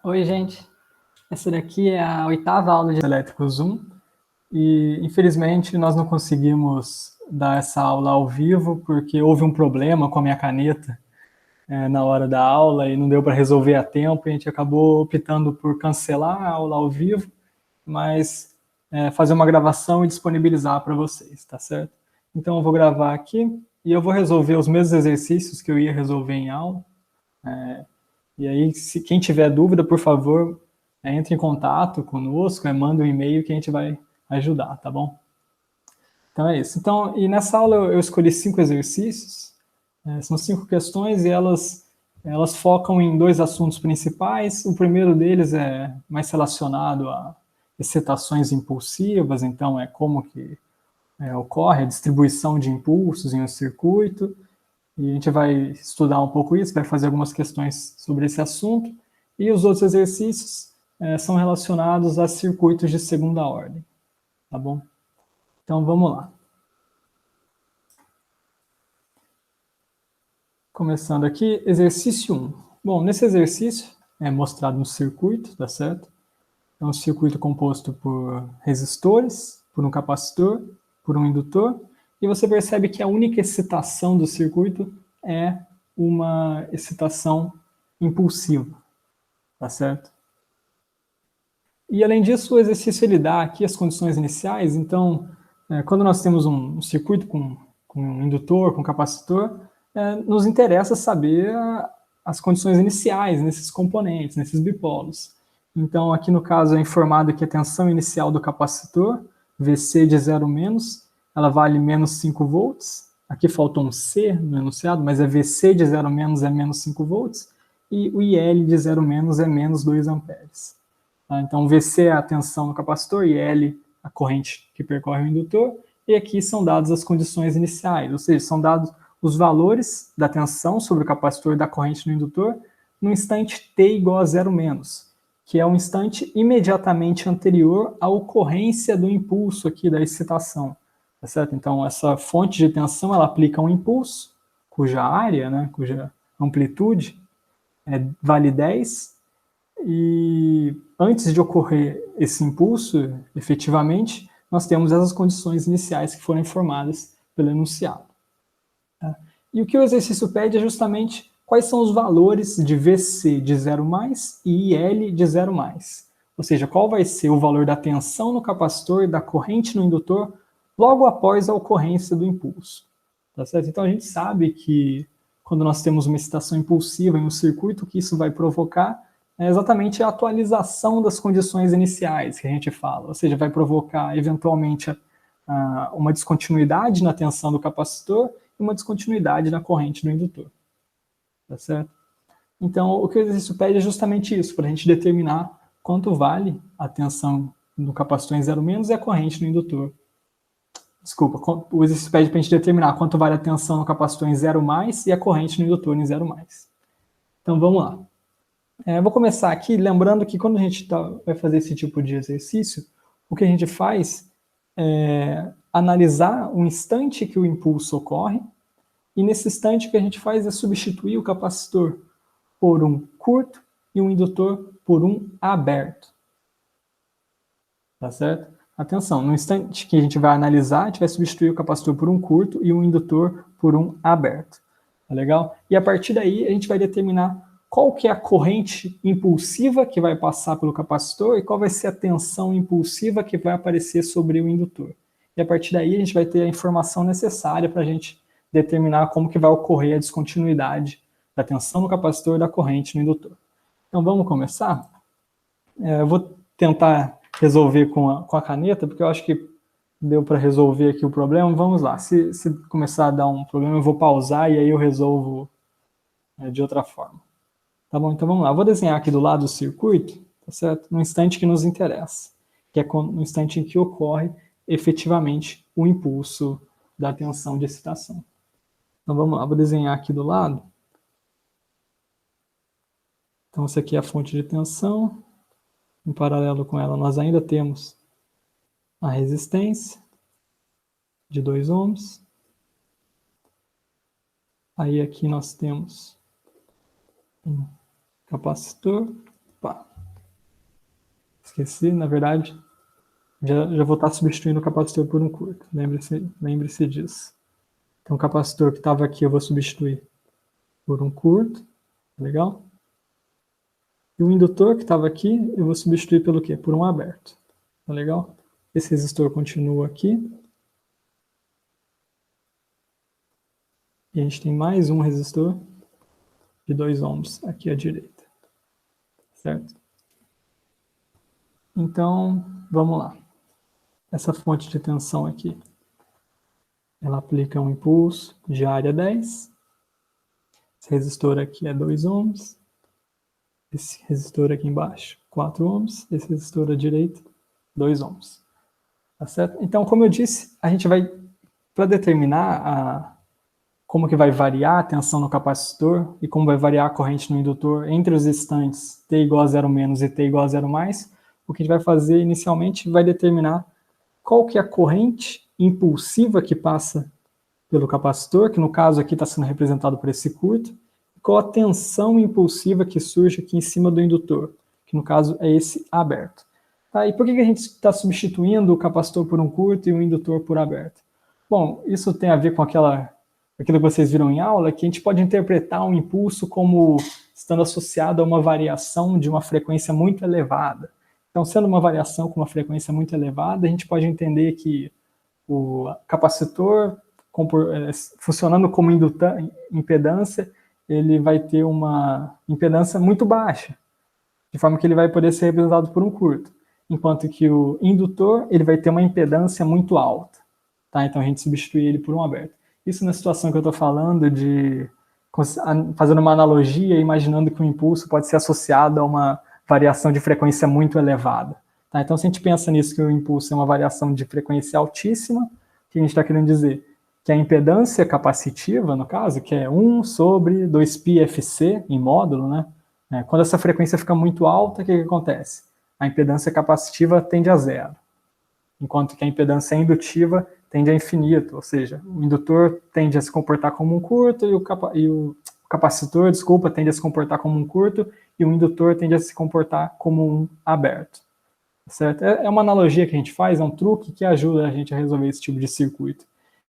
Oi, gente. Essa daqui é a 8ª aula de Elétricos 1 e, infelizmente, nós não conseguimos dar essa aula ao vivo porque houve um problema com a minha caneta na hora da aula e não deu para resolver a tempo. E a gente acabou optando por cancelar a aula ao vivo, mas fazer uma gravação e disponibilizar para vocês, tá certo? Então eu vou gravar aqui e eu vou resolver os mesmos exercícios que eu ia resolver em aula. E aí, se quem tiver dúvida, por favor, entre em contato conosco, manda um e-mail que a gente vai ajudar, tá bom? Então é isso. Então, e nessa aula eu escolhi 5 exercícios, são 5 questões e elas focam em 2 assuntos principais. O primeiro deles é mais relacionado a excitações impulsivas, então é como que ocorre a distribuição de impulsos em um circuito. E a gente vai estudar um pouco isso, vai fazer algumas questões sobre esse assunto. E os outros exercícios são relacionados a circuitos de segunda ordem, tá bom? Então vamos lá. Começando aqui, exercício 1. Bom, nesse exercício é mostrado um circuito, tá certo? É um circuito composto por resistores, por um capacitor, por um indutor, e você percebe que a única excitação do circuito é uma excitação impulsiva, tá certo? E além disso, o exercício ele dá aqui as condições iniciais. Então, quando nós temos um circuito com um indutor, com capacitor, nos interessa saber as condições iniciais nesses componentes, nesses bipolos. Então, aqui no caso é informado que a tensão inicial do capacitor, Vc de 0 menos, ela vale menos 5 volts. Aqui faltou um C no enunciado, mas é Vc de 0 menos é menos 5 volts. E o IL de 0 menos é menos 2 amperes. Tá? Então, Vc é a tensão no capacitor e L a corrente que percorre o indutor. E aqui são dadas as condições iniciais, ou seja, são dados os valores da tensão sobre o capacitor e da corrente no indutor no instante t igual a 0 menos, que é o instante imediatamente anterior à ocorrência do impulso aqui da excitação. Tá certo? Então, essa fonte de tensão ela aplica um impulso, cuja área, né, cuja amplitude vale 10, e antes de ocorrer esse impulso, efetivamente, nós temos essas condições iniciais que foram informadas pelo enunciado. Tá? E o que o exercício pede é justamente quais são os valores de Vc de 0 mais e IL de 0 mais. Ou seja, qual vai ser o valor da tensão no capacitor e da corrente no indutor logo após a ocorrência do impulso. Tá certo? Então a gente sabe que quando nós temos uma excitação impulsiva em um circuito, o que isso vai provocar é exatamente a atualização das condições iniciais que a gente fala, ou seja, vai provocar eventualmente uma descontinuidade na tensão do capacitor e uma descontinuidade na corrente do indutor. Tá certo? Então, o que o exercício pede é justamente isso, para a gente determinar quanto vale a tensão do capacitor em 0 menos e a corrente no indutor. Desculpa, o exercício pede para a gente determinar quanto vale a tensão no capacitor em 0 mais e a corrente no indutor em 0 mais. Então, vamos lá. Vou começar aqui lembrando que quando a gente vai fazer esse tipo de exercício, o que a gente faz é analisar o instante que o impulso ocorre, e nesse instante o que a gente faz é substituir o capacitor por um curto e um indutor por um aberto. Tá certo? Atenção, no instante que a gente vai analisar, a gente vai substituir o capacitor por um curto e um indutor por um aberto. Tá legal? E a partir daí a gente vai determinar qual que é a corrente impulsiva que vai passar pelo capacitor e qual vai ser a tensão impulsiva que vai aparecer sobre o indutor. E a partir daí a gente vai ter a informação necessária para a gente determinar como que vai ocorrer a descontinuidade da tensão no capacitor e da corrente no indutor. Então vamos começar? Eu vou tentar resolver com a caneta, porque eu acho que deu para resolver aqui o problema. Vamos lá, se começar a dar um problema eu vou pausar e aí eu resolvo de outra forma. Tá bom? Então vamos lá. Eu vou desenhar aqui do lado o circuito, tá certo? No instante que nos interessa, que é no instante em que ocorre efetivamente o impulso da tensão de excitação. Então vamos lá, vou desenhar aqui do lado. Então essa aqui é a fonte de tensão. Em paralelo com ela nós ainda temos a resistência de 2 ohms. Aí aqui nós temos um capacitor Opa. Esqueci, na verdade, já vou estar substituindo o capacitor por um curto. Lembre-se disso. Então, o capacitor que estava aqui eu vou substituir por um curto. Legal? E o indutor que estava aqui eu vou substituir pelo quê? Por um aberto. Tá legal? Esse resistor continua aqui. E a gente tem mais um resistor de 2 ohms aqui à direita. Certo? Então, vamos lá. Essa fonte de tensão aqui, ela aplica um impulso de área 10. Esse resistor aqui é 2 ohms. Esse resistor aqui embaixo, 4 ohms. Esse resistor à direita, 2 ohms. Tá certo? Então, como eu disse, a gente vai, para determinar como que vai variar a tensão no capacitor e como vai variar a corrente no indutor entre os instantes t igual a 0 menos e t igual a 0 mais, o que a gente vai fazer inicialmente vai determinar qual que é a corrente impulsiva que passa pelo capacitor, que no caso aqui está sendo representado por esse curto, e qual a tensão impulsiva que surge aqui em cima do indutor, que no caso é esse aberto. Tá, e por que a gente está substituindo o capacitor por um curto e o indutor por aberto? Bom, isso tem a ver com aquilo que vocês viram em aula, que a gente pode interpretar um impulso como estando associado a uma variação de uma frequência muito elevada. Então, sendo uma variação com uma frequência muito elevada, a gente pode entender que o capacitor, funcionando como impedância, ele vai ter uma impedância muito baixa, de forma que ele vai poder ser representado por um curto, enquanto que o indutor ele vai ter uma impedância muito alta. Tá? Então, a gente substitui ele por um aberto. Isso na situação que eu estou falando fazendo uma analogia, imaginando que o impulso pode ser associado a uma variação de frequência muito elevada. Tá? Então, se a gente pensa nisso, que o impulso é uma variação de frequência altíssima, o que a gente está querendo dizer? Que a impedância capacitiva, no caso, que é 1 sobre 2πfc em módulo, né? Quando essa frequência fica muito alta, o que acontece? A impedância capacitiva tende a 0, enquanto que a impedância indutiva tende a infinito, ou seja, o indutor tende a se comportar como um curto e o capacitor, tende a se comportar como um curto e o indutor tende a se comportar como um aberto. Certo? É uma analogia que a gente faz, é um truque que ajuda a gente a resolver esse tipo de circuito.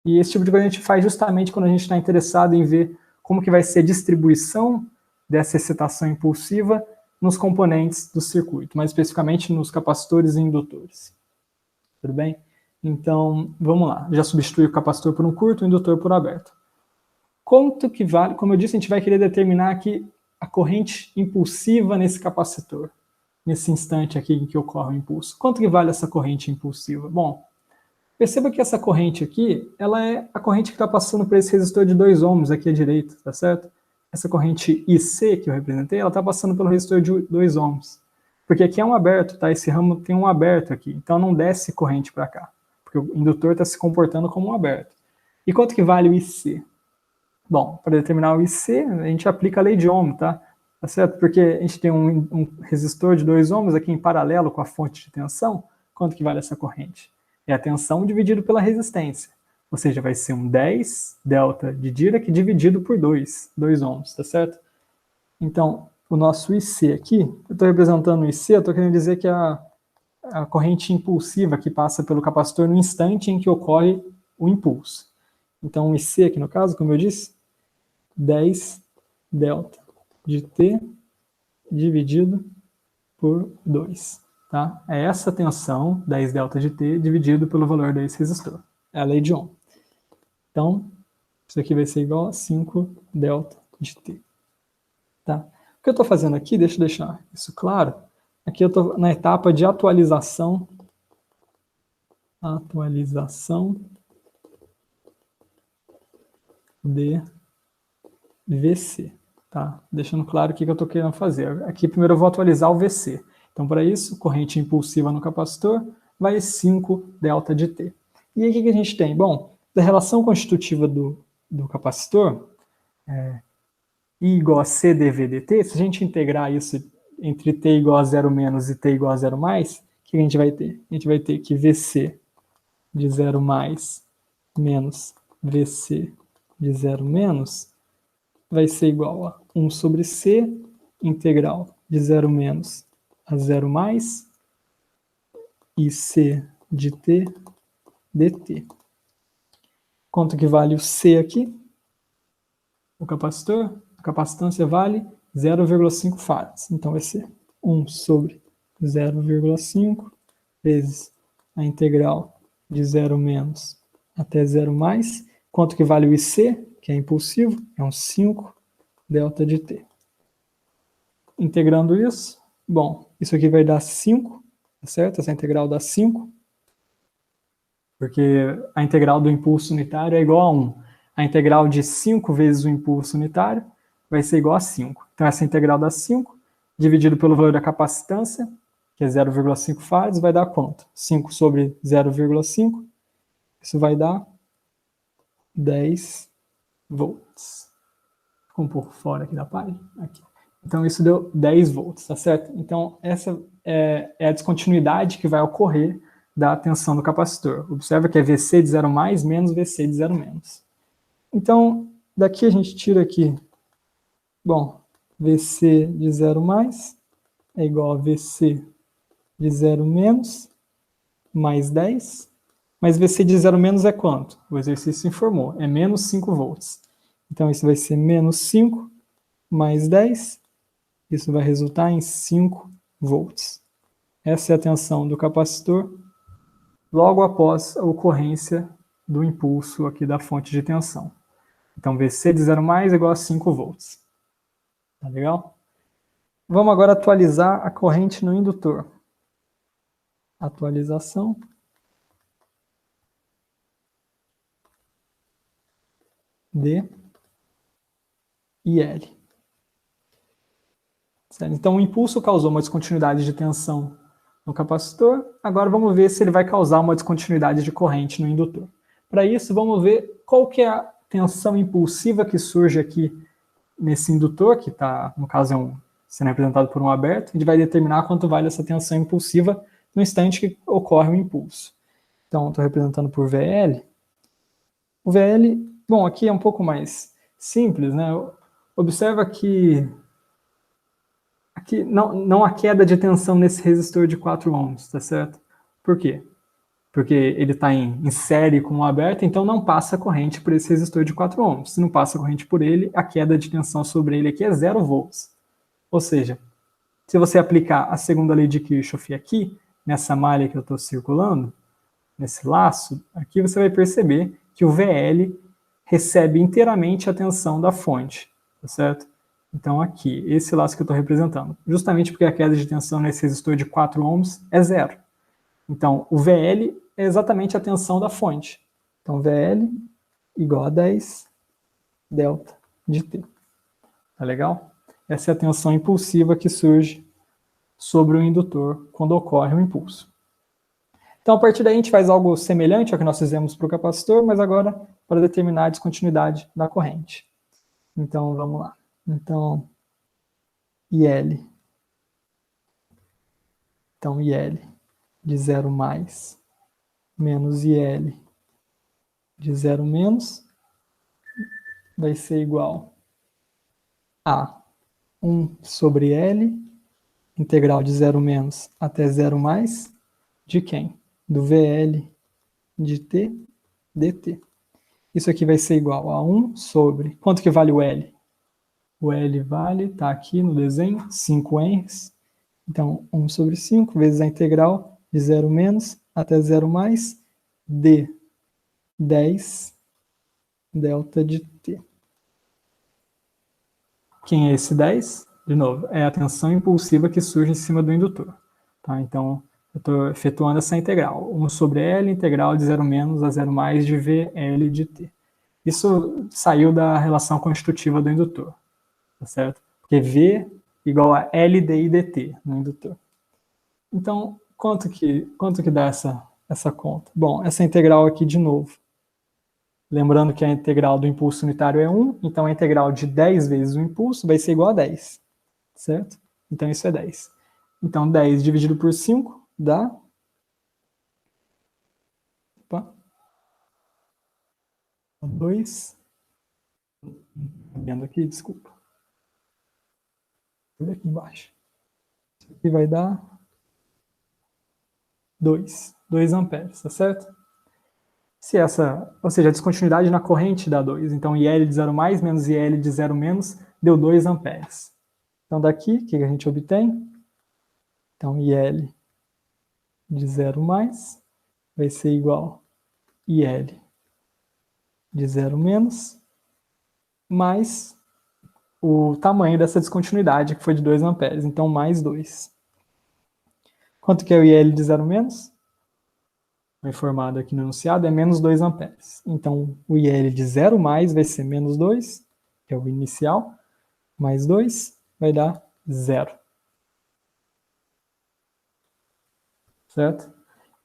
E esse tipo de coisa a gente faz justamente quando a gente está interessado em ver como que vai ser a distribuição dessa excitação impulsiva nos componentes do circuito, mais especificamente nos capacitores e indutores. Tudo bem? Então, vamos lá. Já substitui o capacitor por um curto, o indutor por aberto. Quanto que vale? Como eu disse, a gente vai querer determinar aqui a corrente impulsiva nesse capacitor, nesse instante aqui em que ocorre o impulso. Quanto que vale essa corrente impulsiva? Bom, perceba que essa corrente aqui, ela é a corrente que está passando por esse resistor de 2 ohms aqui à direita, tá certo? Essa corrente IC que eu representei, ela está passando pelo resistor de 2 ohms. Porque aqui é um aberto, tá? Esse ramo tem um aberto aqui, então não desce corrente para cá, porque o indutor está se comportando como um aberto. E quanto que vale o IC? Bom, para determinar o IC, a gente aplica a lei de Ohm, tá? Tá certo? Porque a gente tem um resistor de 2 ohms aqui em paralelo com a fonte de tensão. Quanto que vale essa corrente? É a tensão dividido pela resistência. Ou seja, vai ser um 10 delta de Dirac dividido por 2 ohms, tá certo? Então, o nosso IC aqui, eu estou representando o IC, eu estou querendo dizer que a corrente impulsiva que passa pelo capacitor no instante em que ocorre o impulso. Então, o IC aqui no caso, como eu disse, 10 delta de T dividido por 2. Tá? É essa tensão, 10 delta de T, dividido pelo valor desse resistor. É a lei de Ohm. Então, isso aqui vai ser igual a 5 delta de T. Tá? O que eu estou fazendo aqui, deixa eu deixar isso claro, aqui eu estou na etapa de atualização de VC. Tá? Deixando claro o que eu estou querendo fazer. Aqui primeiro eu vou atualizar o VC. Então, para isso, corrente impulsiva no capacitor vai 5 delta de T. E aí o que a gente tem? Bom, da relação constitutiva do capacitor, I igual a C dV dt, se a gente integrar isso entre T igual a 0 menos e T igual a 0 mais, o que a gente vai ter? A gente vai ter que VC de 0 mais menos VC de 0 menos vai ser igual a 1 sobre C integral de 0 menos a 0 mais IC de t dt. Quanto que vale o C aqui? O capacitor, a capacitância vale 0,5 farads. Então vai ser 1 sobre 0,5 vezes a integral de 0 menos até 0 mais. Quanto que vale o IC, que é impulsivo? É um 5 delta de t. Integrando isso, bom, isso aqui vai dar 5, tá certo? Essa integral dá 5, porque a integral do impulso unitário é igual a 1. A integral de 5 vezes o impulso unitário vai ser igual a 5. Então essa integral dá 5, dividido pelo valor da capacitância, que é 0,5 farads, vai dar quanto? 5 sobre 0,5, isso vai dar 10 volts. Ficou um pouco fora aqui da página. Aqui. Então isso deu 10 volts, tá certo? Então essa é a descontinuidade que vai ocorrer da tensão do capacitor. Observa que é VC de 0 mais menos VC de 0 menos. Então, daqui a gente tira aqui, bom, VC de 0 mais é igual a VC de 0 menos mais 10. Mas VC de 0 menos é quanto? O exercício informou, é menos 5 volts. Então isso vai ser menos 5 mais 10. Isso vai resultar em 5 volts. Essa é a tensão do capacitor logo após a ocorrência do impulso aqui da fonte de tensão. Então, VC de 0 mais é igual a 5 volts. Tá legal? Vamos agora atualizar a corrente no indutor. Atualização. D e L. Certo? Então, o impulso causou uma descontinuidade de tensão no capacitor. Agora vamos ver se ele vai causar uma descontinuidade de corrente no indutor. Para isso, vamos ver qual que é a tensão impulsiva que surge aqui nesse indutor, que está, no caso, sendo representado por um aberto. A gente vai determinar quanto vale essa tensão impulsiva no instante que ocorre o impulso. Então, estou representando por VL. O VL, bom, aqui é um pouco mais simples, né? Observa que aqui não há queda de tensão nesse resistor de 4 ohms, tá certo? Por quê? Porque ele está em série com o aberto, então não passa corrente por esse resistor de 4 ohms. Se não passa corrente por ele, a queda de tensão sobre ele aqui é 0 volts. Ou seja, se você aplicar a segunda lei de Kirchhoff aqui, nessa malha que eu estou circulando, nesse laço, aqui você vai perceber que o VL recebe inteiramente a tensão da fonte, tá certo? Então aqui, esse laço que eu estou representando, justamente porque a queda de tensão nesse resistor de 4 ohms é 0. Então, o VL é exatamente a tensão da fonte. Então, VL igual a 10 delta de T. Tá legal? Essa é a tensão impulsiva que surge sobre o indutor quando ocorre o impulso. Então, a partir daí, a gente faz algo semelhante ao que nós fizemos para o capacitor, mas agora para determinar a descontinuidade da corrente. Então, vamos lá. Então, IL. Então, IL de 0 mais menos IL de 0 menos vai ser igual a 1 sobre L, integral de 0 menos até 0 mais, de quem? Do VL de T dt. Isso aqui vai ser igual a 1 sobre... Quanto que vale o L? O L vale, está aqui no desenho, 5 henries. Então, 1 sobre 5 vezes a integral de 0 menos até 0 mais d 10 delta de T. Quem é esse 10? De novo, é a tensão impulsiva que surge em cima do indutor. Tá? Então, eu estou efetuando essa integral. 1 sobre L, integral de 0 menos a 0 mais de VL de T. Isso saiu da relação constitutiva do indutor. Tá certo? Porque V igual a LDI dt no indutor. Então, quanto que dá essa conta? Bom, essa integral aqui de novo. Lembrando que a integral do impulso unitário é 1, então a integral de 10 vezes o impulso vai ser igual a 10, certo? Então isso é 10. Então 10 dividido por 5 dá... Opa. 2. Vendo aqui, desculpa. Olha aqui embaixo. aqui vai dar 2 amperes, tá certo? Se essa, ou seja, a descontinuidade na corrente dá 2, então IL de 0 mais menos IL de 0 menos deu 2 amperes. Então daqui, o que a gente obtém? Então IL de 0 mais vai ser igual a IL de 0 menos mais o tamanho dessa descontinuidade, que foi de 2 amperes, então mais 2. Quanto que é o IL de 0 menos? Foi informado aqui no enunciado, é menos 2 amperes. Então, o IL de 0 mais vai ser menos 2, que é o inicial, mais 2 vai dar 0. Certo?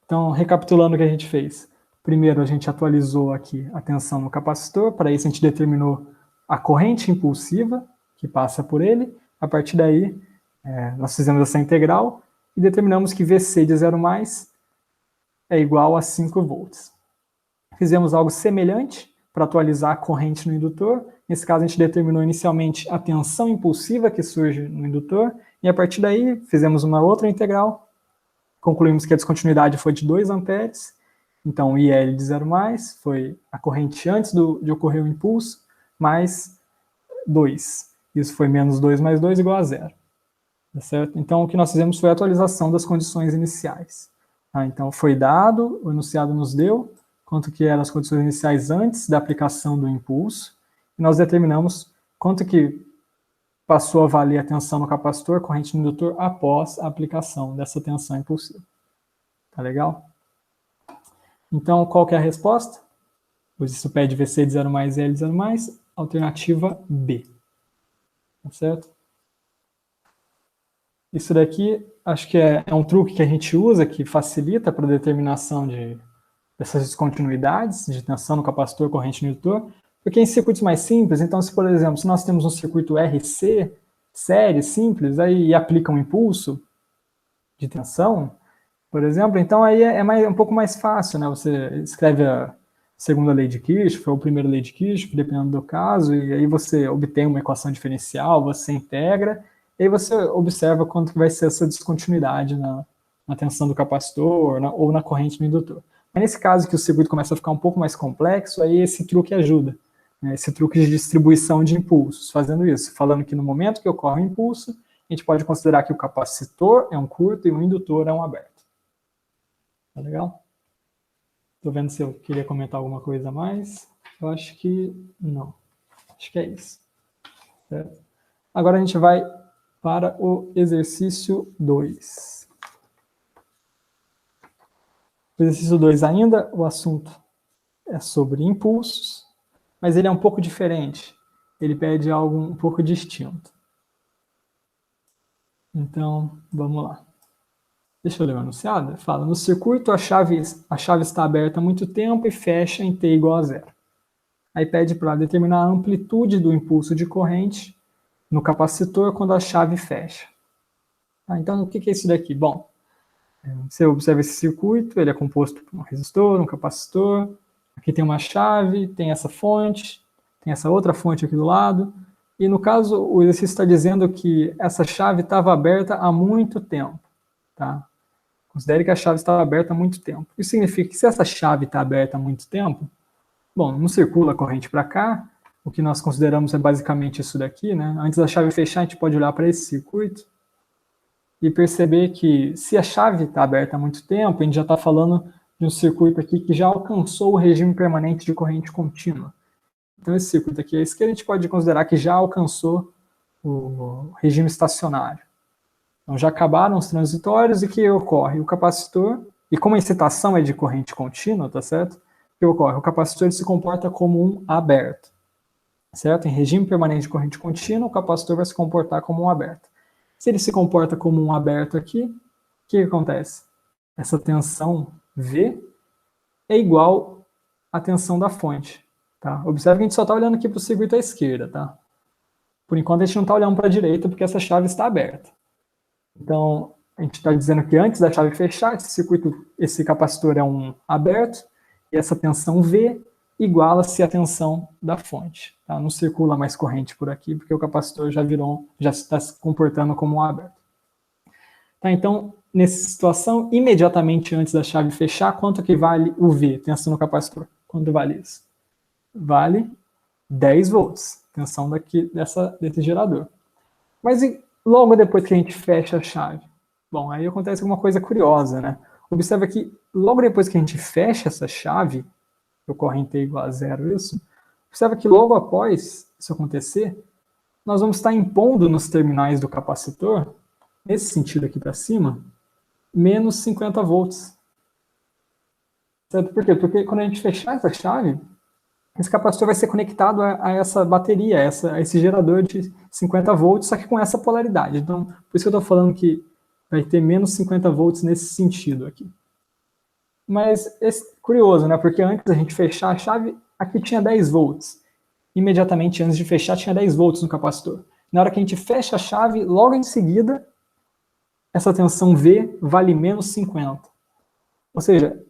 Então, recapitulando o que a gente fez. Primeiro, a gente atualizou aqui a tensão no capacitor, para isso a gente determinou a corrente impulsiva que passa por ele. A partir daí, nós fizemos essa integral e determinamos que VC de 0 mais é igual a 5 volts. Fizemos algo semelhante para atualizar a corrente no indutor. Nesse caso, a gente determinou inicialmente a tensão impulsiva que surge no indutor, e a partir daí fizemos uma outra integral. Concluímos que a descontinuidade foi de 2 amperes, então o IL de 0 mais foi a corrente antes de ocorrer o impulso, mais 2. Isso foi menos 2 mais 2 igual a 0. Tá certo? Então o que nós fizemos foi a atualização das condições iniciais. Então foi dado, o enunciado nos deu, quanto que eram as condições iniciais antes da aplicação do impulso, e nós determinamos quanto que passou a valer a tensão no capacitor, corrente no indutor, após a aplicação dessa tensão impulsiva. Tá legal? Então, qual que é a resposta? Pois isso pede VC de 0 mais e L de 0 mais, alternativa B. Tá certo? Isso daqui, acho que é um truque que a gente usa, que facilita para a determinação dessas descontinuidades de tensão no capacitor, corrente no indutor, porque em circuitos mais simples, então, se por exemplo, se nós temos um circuito RC, série, simples, aí aplica um impulso de tensão, por exemplo, então aí um pouco mais fácil, né? Você escreve a segunda lei de Kirchhoff, ou a primeira lei de Kirchhoff, dependendo do caso, e aí você obtém uma equação diferencial, você integra, e aí você observa quanto que vai ser essa descontinuidade na tensão do capacitor ou na corrente no indutor. Mas nesse caso que o circuito começa a ficar um pouco mais complexo, aí esse truque ajuda, né? Esse truque de distribuição de impulsos, fazendo isso, falando que no momento que ocorre o impulso, a gente pode considerar que o capacitor é um curto e o indutor é um aberto. Tá legal? Tô vendo se eu queria comentar alguma coisa a mais. Eu acho que não. Acho que é isso. Certo? Agora a gente vai para o exercício 2. O exercício 2 ainda, o assunto é sobre impulsos, mas ele é um pouco diferente. Ele pede algo um pouco distinto. Então, vamos lá. Deixa eu ler o enunciado. Fala, no circuito a chave está aberta há muito tempo e fecha em T igual a 0. Aí pede para determinar a amplitude do impulso de corrente no capacitor quando a chave fecha. Então, o que é isso daqui? Bom, você observa esse circuito, ele é composto por um resistor, um capacitor, aqui tem uma chave, tem essa fonte, tem essa outra fonte aqui do lado, e no caso o exercício está dizendo que essa chave estava aberta há muito tempo, tá? Considere que a chave estava aberta há muito tempo. Isso significa que se essa chave está aberta há muito tempo, bom, não circula a corrente para cá, o que nós consideramos é basicamente isso daqui, né? Antes da chave fechar, a gente pode olhar para esse circuito e perceber que se a chave está aberta há muito tempo, a gente já está falando de um circuito aqui que já alcançou o regime permanente de corrente contínua. Então esse circuito aqui à esquerda a gente pode considerar que já alcançou o regime estacionário. Então já acabaram os transitórios e o que ocorre? O capacitor, e como a excitação é de corrente contínua, tá certo? O que ocorre? O capacitor se comporta como um aberto, certo? Em regime permanente de corrente contínua, o capacitor vai se comportar como um aberto. Se ele se comporta como um aberto aqui, o que acontece? Essa tensão V é igual à tensão da fonte. Tá? Observe que a gente só está olhando aqui para o circuito à esquerda. Tá? Por enquanto a gente não está olhando para a direita porque essa chave está aberta. Então, a gente está dizendo que antes da chave fechar, esse capacitor é um aberto, e essa tensão V iguala-se à tensão da fonte. Tá? Não circula mais corrente por aqui, porque o capacitor já está se comportando como um aberto. Tá, então, nessa situação, imediatamente antes da chave fechar, quanto que vale o V, tensão no capacitor? Quanto vale isso? Vale 10 volts, tensão desse gerador. Mas e logo depois que a gente fecha a chave? Bom, aí acontece alguma coisa curiosa, né? Observa que logo depois que a gente fecha essa chave, o corrente é igual a zero isso, observa que logo após isso acontecer, nós vamos estar impondo nos terminais do capacitor, nesse sentido aqui para cima, menos 50 volts. Certo? Por quê? Porque quando a gente fechar essa chave, esse capacitor vai ser conectado a essa bateria, a esse gerador de 50 volts, só que com essa polaridade. Então, por isso que eu estou falando que vai ter menos 50 volts nesse sentido aqui. Mas é curioso, né? Porque antes da gente fechar a chave, aqui tinha 10 volts. Imediatamente antes de fechar, tinha 10 volts no capacitor. Na hora que a gente fecha a chave, logo em seguida, essa tensão V vale menos 50. Ou seja,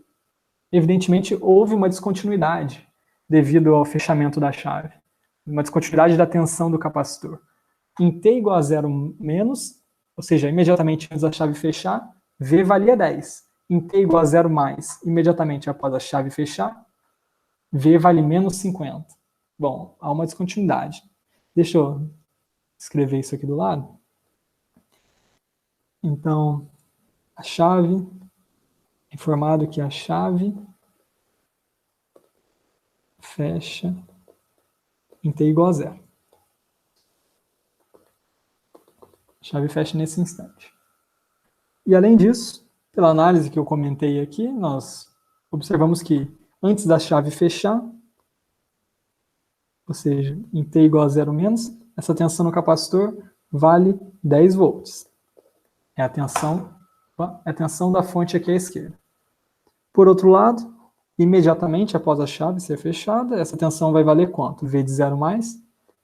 evidentemente houve uma descontinuidade devido ao fechamento da chave. Uma descontinuidade da tensão do capacitor. Em T igual a zero menos, ou seja, imediatamente antes da chave fechar, V valia 10. Em T igual a zero mais, imediatamente após a chave fechar, V vale menos 50. Bom, há uma descontinuidade. Deixa eu escrever isso aqui do lado. Então, a chave, informado que a chave fecha em T igual a zero. A chave fecha nesse instante. E além disso, pela análise que eu comentei aqui, nós observamos que antes da chave fechar, ou seja, em T igual a zero menos, essa tensão no capacitor vale 10 volts. É a tensão da fonte aqui à esquerda. Por outro lado, imediatamente após a chave ser fechada, essa tensão vai valer quanto? V de zero mais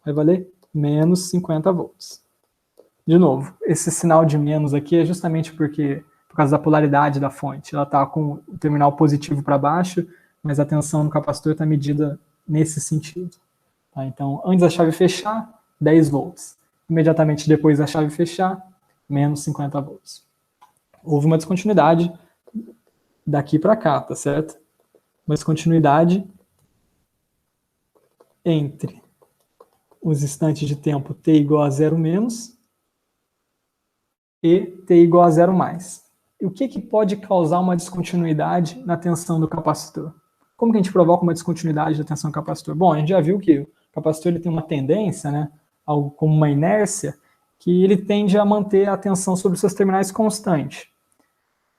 vai valer menos 50 volts. De novo, esse sinal de menos aqui é justamente por causa da polaridade da fonte. Ela está com o terminal positivo para baixo, mas a tensão no capacitor está medida nesse sentido. Tá? Então, antes da chave fechar, 10 volts. Imediatamente depois da chave fechar, menos 50 volts. Houve uma descontinuidade daqui para cá, tá certo? Uma descontinuidade entre os instantes de tempo T igual a zero menos e T igual a zero mais. E o que pode causar uma descontinuidade na tensão do capacitor? Como que a gente provoca uma descontinuidade da tensão do capacitor? Bom, a gente já viu que o capacitor ele tem uma tendência, né, algo como uma inércia, que ele tende a manter a tensão sobre seus terminais constante.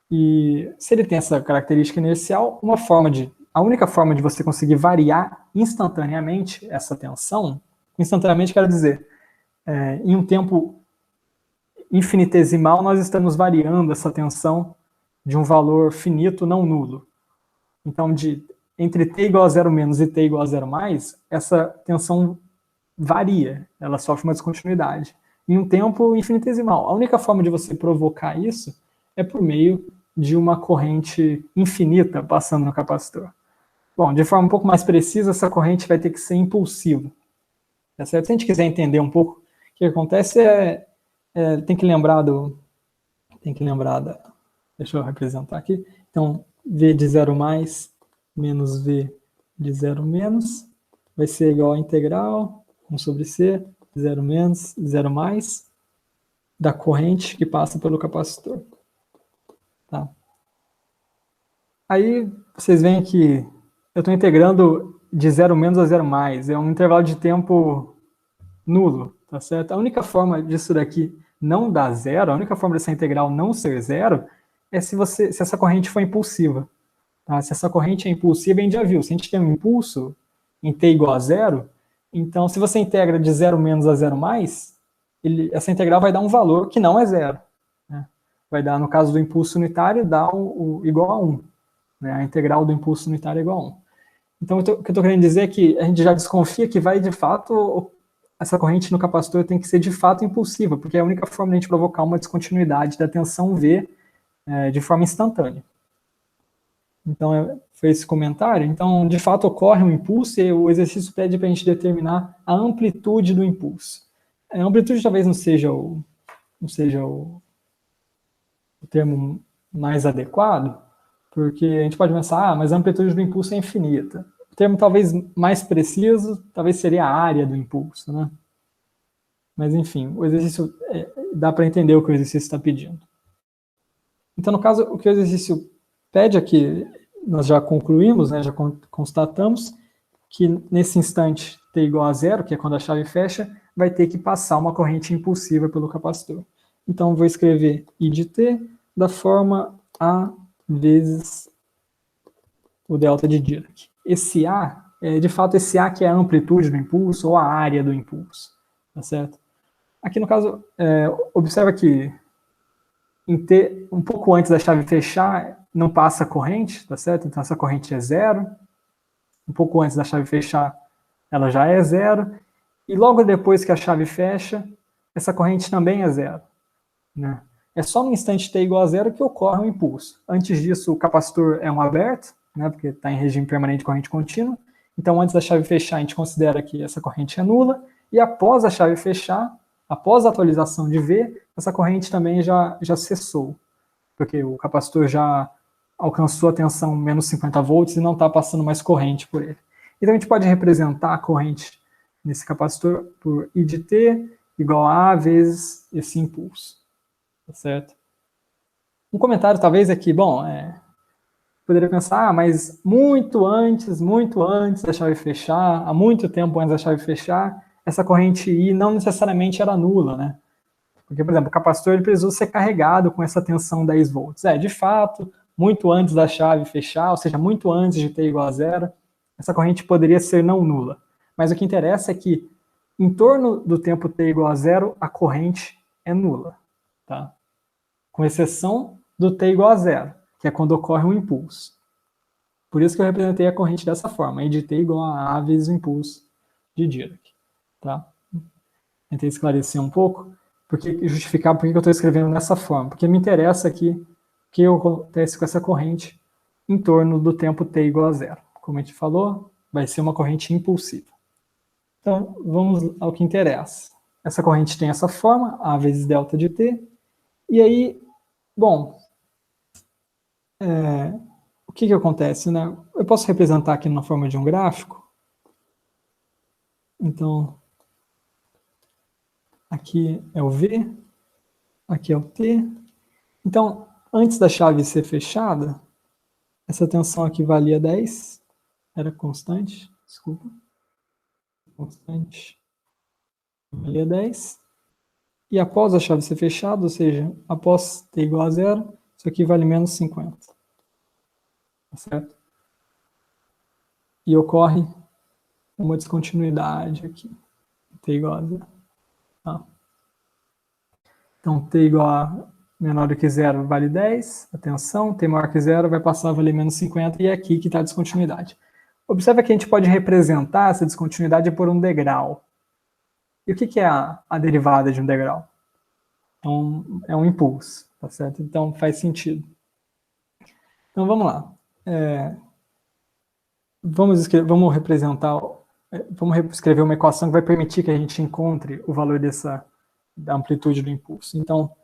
E se ele tem essa característica inercial, a única forma de você conseguir variar instantaneamente essa tensão, instantaneamente quero dizer, em um tempo infinitesimal, nós estamos variando essa tensão de um valor finito não nulo. Então, entre T igual a zero menos e T igual a zero mais, essa tensão varia, ela sofre uma descontinuidade. Em um tempo infinitesimal. A única forma de você provocar isso é por meio de uma corrente infinita passando no capacitor. Bom, de forma um pouco mais precisa, essa corrente vai ter que ser impulsiva. Tá certo? Se a gente quiser entender um pouco o que acontece, tem que lembrar deixa eu representar aqui. Então, V de zero mais menos V de zero menos vai ser igual a integral 1 sobre C, zero menos, zero mais, da corrente que passa pelo capacitor. Tá? Aí, vocês veem que eu estou integrando de zero menos a zero mais. É um intervalo de tempo nulo, tá certo? A única forma disso daqui não dar zero, a única forma dessa integral não ser zero, é se essa corrente for impulsiva. Tá? Se essa corrente é impulsiva, a gente já viu. Se a gente tem um impulso em T igual a zero, então se você integra de zero menos a zero mais, essa integral vai dar um valor que não é zero. Né? Vai dar, no caso do impulso unitário, dá igual a 1. Né? A integral do impulso unitário é igual a 1. Então, o que eu estou querendo dizer é que a gente já desconfia que vai, de fato, essa corrente no capacitor tem que ser, de fato, impulsiva, porque é a única forma de a gente provocar uma descontinuidade da tensão V de forma instantânea. Então, foi esse comentário. Então, de fato, ocorre um impulso e o exercício pede para a gente determinar a amplitude do impulso. A amplitude talvez não seja o termo mais adequado, porque a gente pode pensar, mas a amplitude do impulso é infinita. O termo talvez mais preciso, talvez seria a área do impulso, né? Mas enfim, o exercício, dá para entender o que o exercício está pedindo. Então, no caso, o que o exercício pede aqui, nós já concluímos, né, já constatamos que nesse instante t igual a zero, que é quando a chave fecha, vai ter que passar uma corrente impulsiva pelo capacitor. Então, vou escrever I de t da forma A vezes o delta de Dirac. Esse A, de fato, esse A que é a amplitude do impulso ou a área do impulso, tá certo? Aqui no caso, observa que em T, um pouco antes da chave fechar, não passa corrente, tá certo? Então essa corrente é zero. Um pouco antes da chave fechar, ela já é zero. E logo depois que a chave fecha, essa corrente também é zero, né? É só no instante t igual a zero que ocorre um impulso. Antes disso, o capacitor é um aberto, né, porque está em regime permanente de corrente contínua. Então, antes da chave fechar, a gente considera que essa corrente é nula. E após a chave fechar, após a atualização de V, essa corrente também já cessou, porque o capacitor já alcançou a tensão menos 50 volts e não está passando mais corrente por ele. Então, a gente pode representar a corrente nesse capacitor por I de t igual a vezes esse impulso. Tá certo? Um comentário talvez é que, bom, poderia pensar, mas muito antes da chave fechar, há muito tempo antes da chave fechar, essa corrente I não necessariamente era nula, né? Porque, por exemplo, o capacitor ele precisou ser carregado com essa tensão 10 volts. De fato, muito antes da chave fechar, ou seja, muito antes de t igual a zero, essa corrente poderia ser não nula. Mas o que interessa é que, em torno do tempo t igual a zero, a corrente é nula, tá? Com exceção do t igual a zero, que é quando ocorre um impulso. Por isso que eu representei a corrente dessa forma, I de t igual a vezes o impulso de Dirac. Tá? Tentei esclarecer um pouco, justificar por que eu estou escrevendo dessa forma, porque me interessa aqui o que acontece com essa corrente em torno do tempo t igual a zero. Como a gente falou, vai ser uma corrente impulsiva. Então, vamos ao que interessa. Essa corrente tem essa forma, A vezes delta de t, e aí, bom, o que acontece, né? Eu posso representar aqui na forma de um gráfico. Então, aqui é o V, aqui é o T. Então, antes da chave ser fechada, essa tensão aqui valia 10, era constante, desculpa, constante, valia 10. E após a chave ser fechada, ou seja, após t igual a zero, isso aqui vale menos 50. Tá certo? E ocorre uma descontinuidade aqui, t igual a zero. Tá? Então, t igual a menor do que zero vale 10, atenção, t maior que zero vai passar a valer menos 50, e é aqui que está a descontinuidade. Observa que a gente pode representar essa descontinuidade por um degrau. E o que é a derivada de um degrau? É um impulso, tá certo? Então, faz sentido. Então, vamos lá. Vamos escrever uma equação que vai permitir que a gente encontre o valor da amplitude do impulso. Então,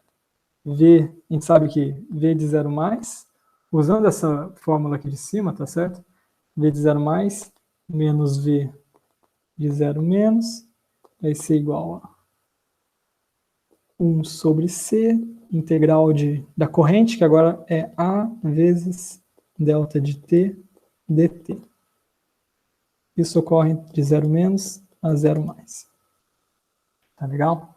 V, a gente sabe que V de zero mais, usando essa fórmula aqui de cima, tá certo? V de zero mais menos V de zero menos vai ser igual a 1 sobre C, integral da corrente, que agora é A vezes delta de T dt. Isso ocorre de zero menos a zero mais. Tá legal?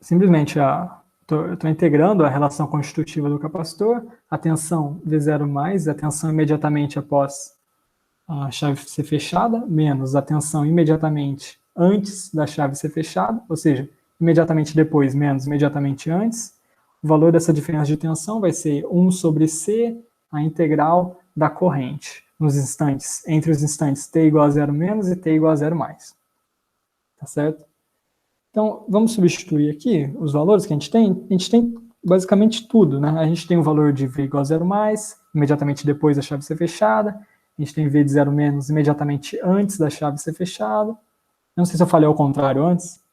Simplesmente eu estou integrando a relação constitutiva do capacitor, a tensão V0 mais, a tensão imediatamente após a chave ser fechada, menos a tensão imediatamente antes da chave ser fechada, ou seja, imediatamente depois menos imediatamente antes. O valor dessa diferença de tensão vai ser 1 sobre C, a integral da corrente, entre os instantes t igual a zero menos e t igual a zero mais. Tá certo? Então, vamos substituir aqui os valores que a gente tem. A gente tem basicamente tudo, né? A gente tem o valor de V igual a zero mais, imediatamente depois da chave ser fechada. A gente tem V de zero menos imediatamente antes da chave ser fechada. Eu não sei se eu falei ao contrário antes.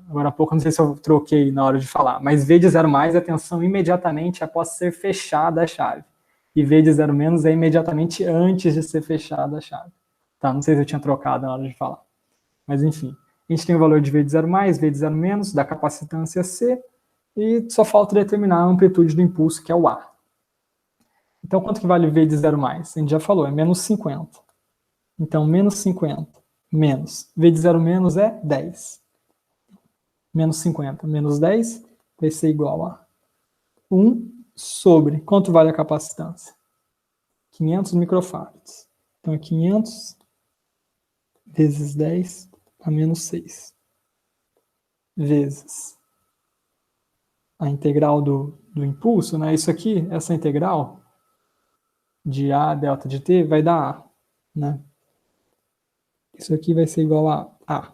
agora há pouco, não sei se eu troquei na hora de falar, mas V de 0 mais é tensão imediatamente após ser fechada a chave. E V de 0 menos é imediatamente antes de ser fechada a chave. Tá, não sei se eu tinha trocado na hora de falar. Mas enfim, a gente tem o valor de V de 0 mais, V de 0 menos, da capacitância C, e só falta determinar a amplitude do impulso, que é o A. Então, quanto que vale V de 0 mais? A gente já falou, é menos 50. Então, menos 50 menos V de 0 menos é 10. Menos 50 menos 10 vai ser igual a 1 sobre, quanto vale a capacitância? 500 microfarads. Então, é 500 vezes 10 a menos 6. Vezes a integral do impulso, né? Isso aqui, essa integral de A delta de T vai dar A, né? Isso aqui vai ser igual a A.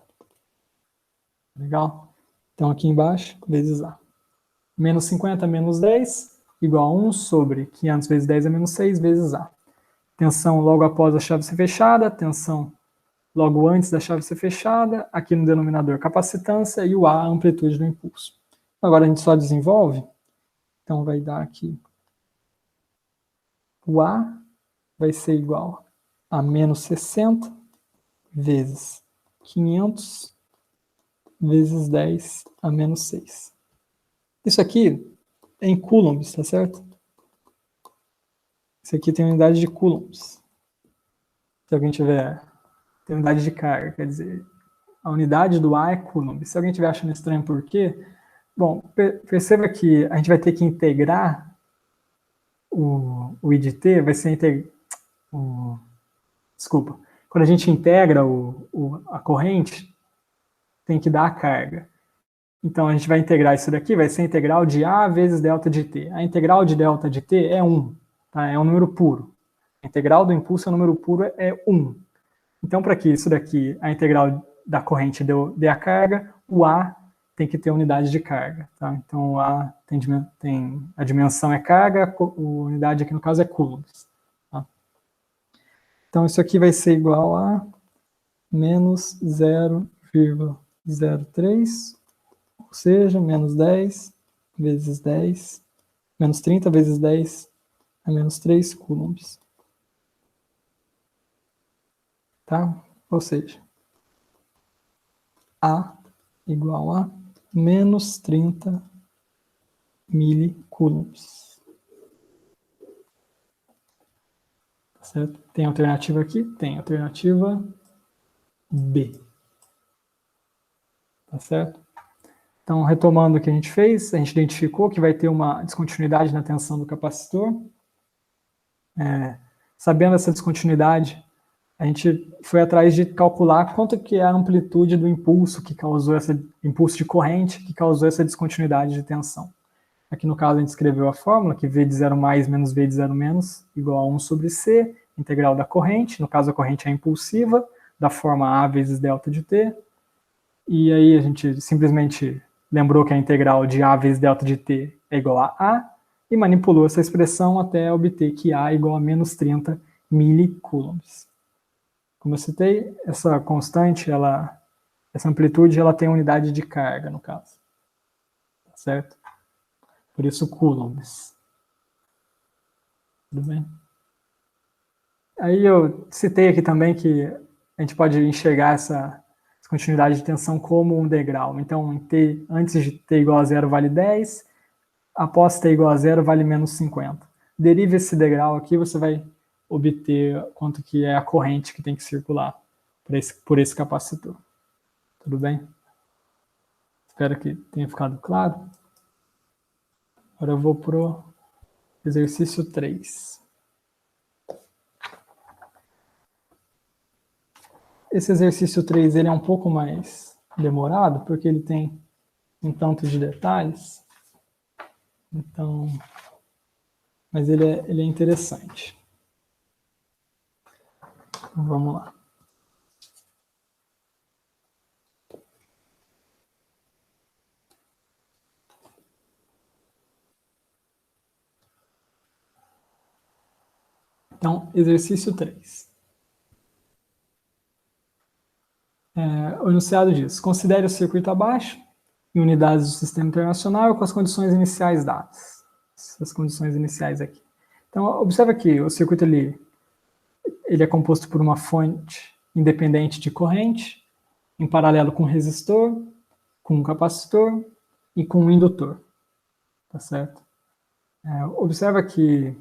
Legal? Então, aqui embaixo, vezes A. Menos 50 menos 10, igual a 1 sobre 500 vezes 10 é menos 6, vezes A. Tensão logo após a chave ser fechada, tensão logo antes da chave ser fechada, aqui no denominador capacitância e o A, a amplitude do impulso. Agora a gente só desenvolve, então vai dar aqui, o A vai ser igual a menos 60 vezes 500 vezes 10 a menos 6. Isso aqui é em coulombs, tá certo? Isso aqui tem unidade de coulombs. Se alguém tiver... Tem unidade de carga, quer dizer, a unidade do A é coulomb. Se alguém estiver achando estranho por quê, bom, perceba que a gente vai ter que integrar o I de T, vai ser desculpa, quando a gente integra a corrente, tem que dar a carga. Então, a gente vai integrar isso daqui, vai ser a integral de A vezes delta de T. A integral de delta de T é 1, tá? É um número puro. A integral do impulso é um número puro, é 1. Então, para que isso daqui, a integral da corrente dê a carga, o A tem que ter unidade de carga. Tá? Então, o A tem a dimensão é carga, a unidade aqui no caso é coulombs. Tá? Então, isso aqui vai ser igual a menos 0,03, ou seja, menos 10 vezes 10, menos 30 vezes 10 é menos 3 coulombs. Tá? Ou seja, A igual a menos 30 milicoulombs. Tá certo? Tem alternativa aqui? Tem alternativa B. Tá certo? Então, retomando o que a gente fez, a gente identificou que vai ter uma descontinuidade na tensão do capacitor. Sabendo essa descontinuidade, a gente foi atrás de calcular quanto que é a amplitude do impulso que causou impulso de corrente que causou essa descontinuidade de tensão. Aqui no caso a gente escreveu a fórmula, que V de 0 mais menos V de 0 menos igual a 1 sobre C, integral da corrente, no caso a corrente é impulsiva, da forma A vezes delta de T, e aí a gente simplesmente lembrou que a integral de A vezes delta de T é igual a A, e manipulou essa expressão até obter que A é igual a menos 30 milicoulombs. Como eu citei, essa constante, essa amplitude, ela tem unidade de carga, no caso. Certo? Por isso, coulombs. Tudo bem? Aí eu citei aqui também que a gente pode enxergar essa continuidade de tensão como um degrau. Então, T, antes de T igual a 0 vale 10, após T igual a 0 vale menos 50. Derive esse degrau aqui, você vai obter quanto que é a corrente que tem que circular por esse capacitor. Tudo bem? Espero que tenha ficado claro. Agora eu vou para o exercício 3. Esse exercício 3 ele é um pouco mais demorado, porque ele tem um tanto de detalhes. Então, mas ele é interessante. Então, vamos lá. Então, exercício 3. O enunciado diz: considere o circuito abaixo, em unidades do sistema internacional com as condições iniciais dadas. Essas condições iniciais aqui. Então, observa que o circuito ele é composto por uma fonte independente de corrente, em paralelo com um resistor, com um capacitor e com um indutor. Tá certo? Observa que,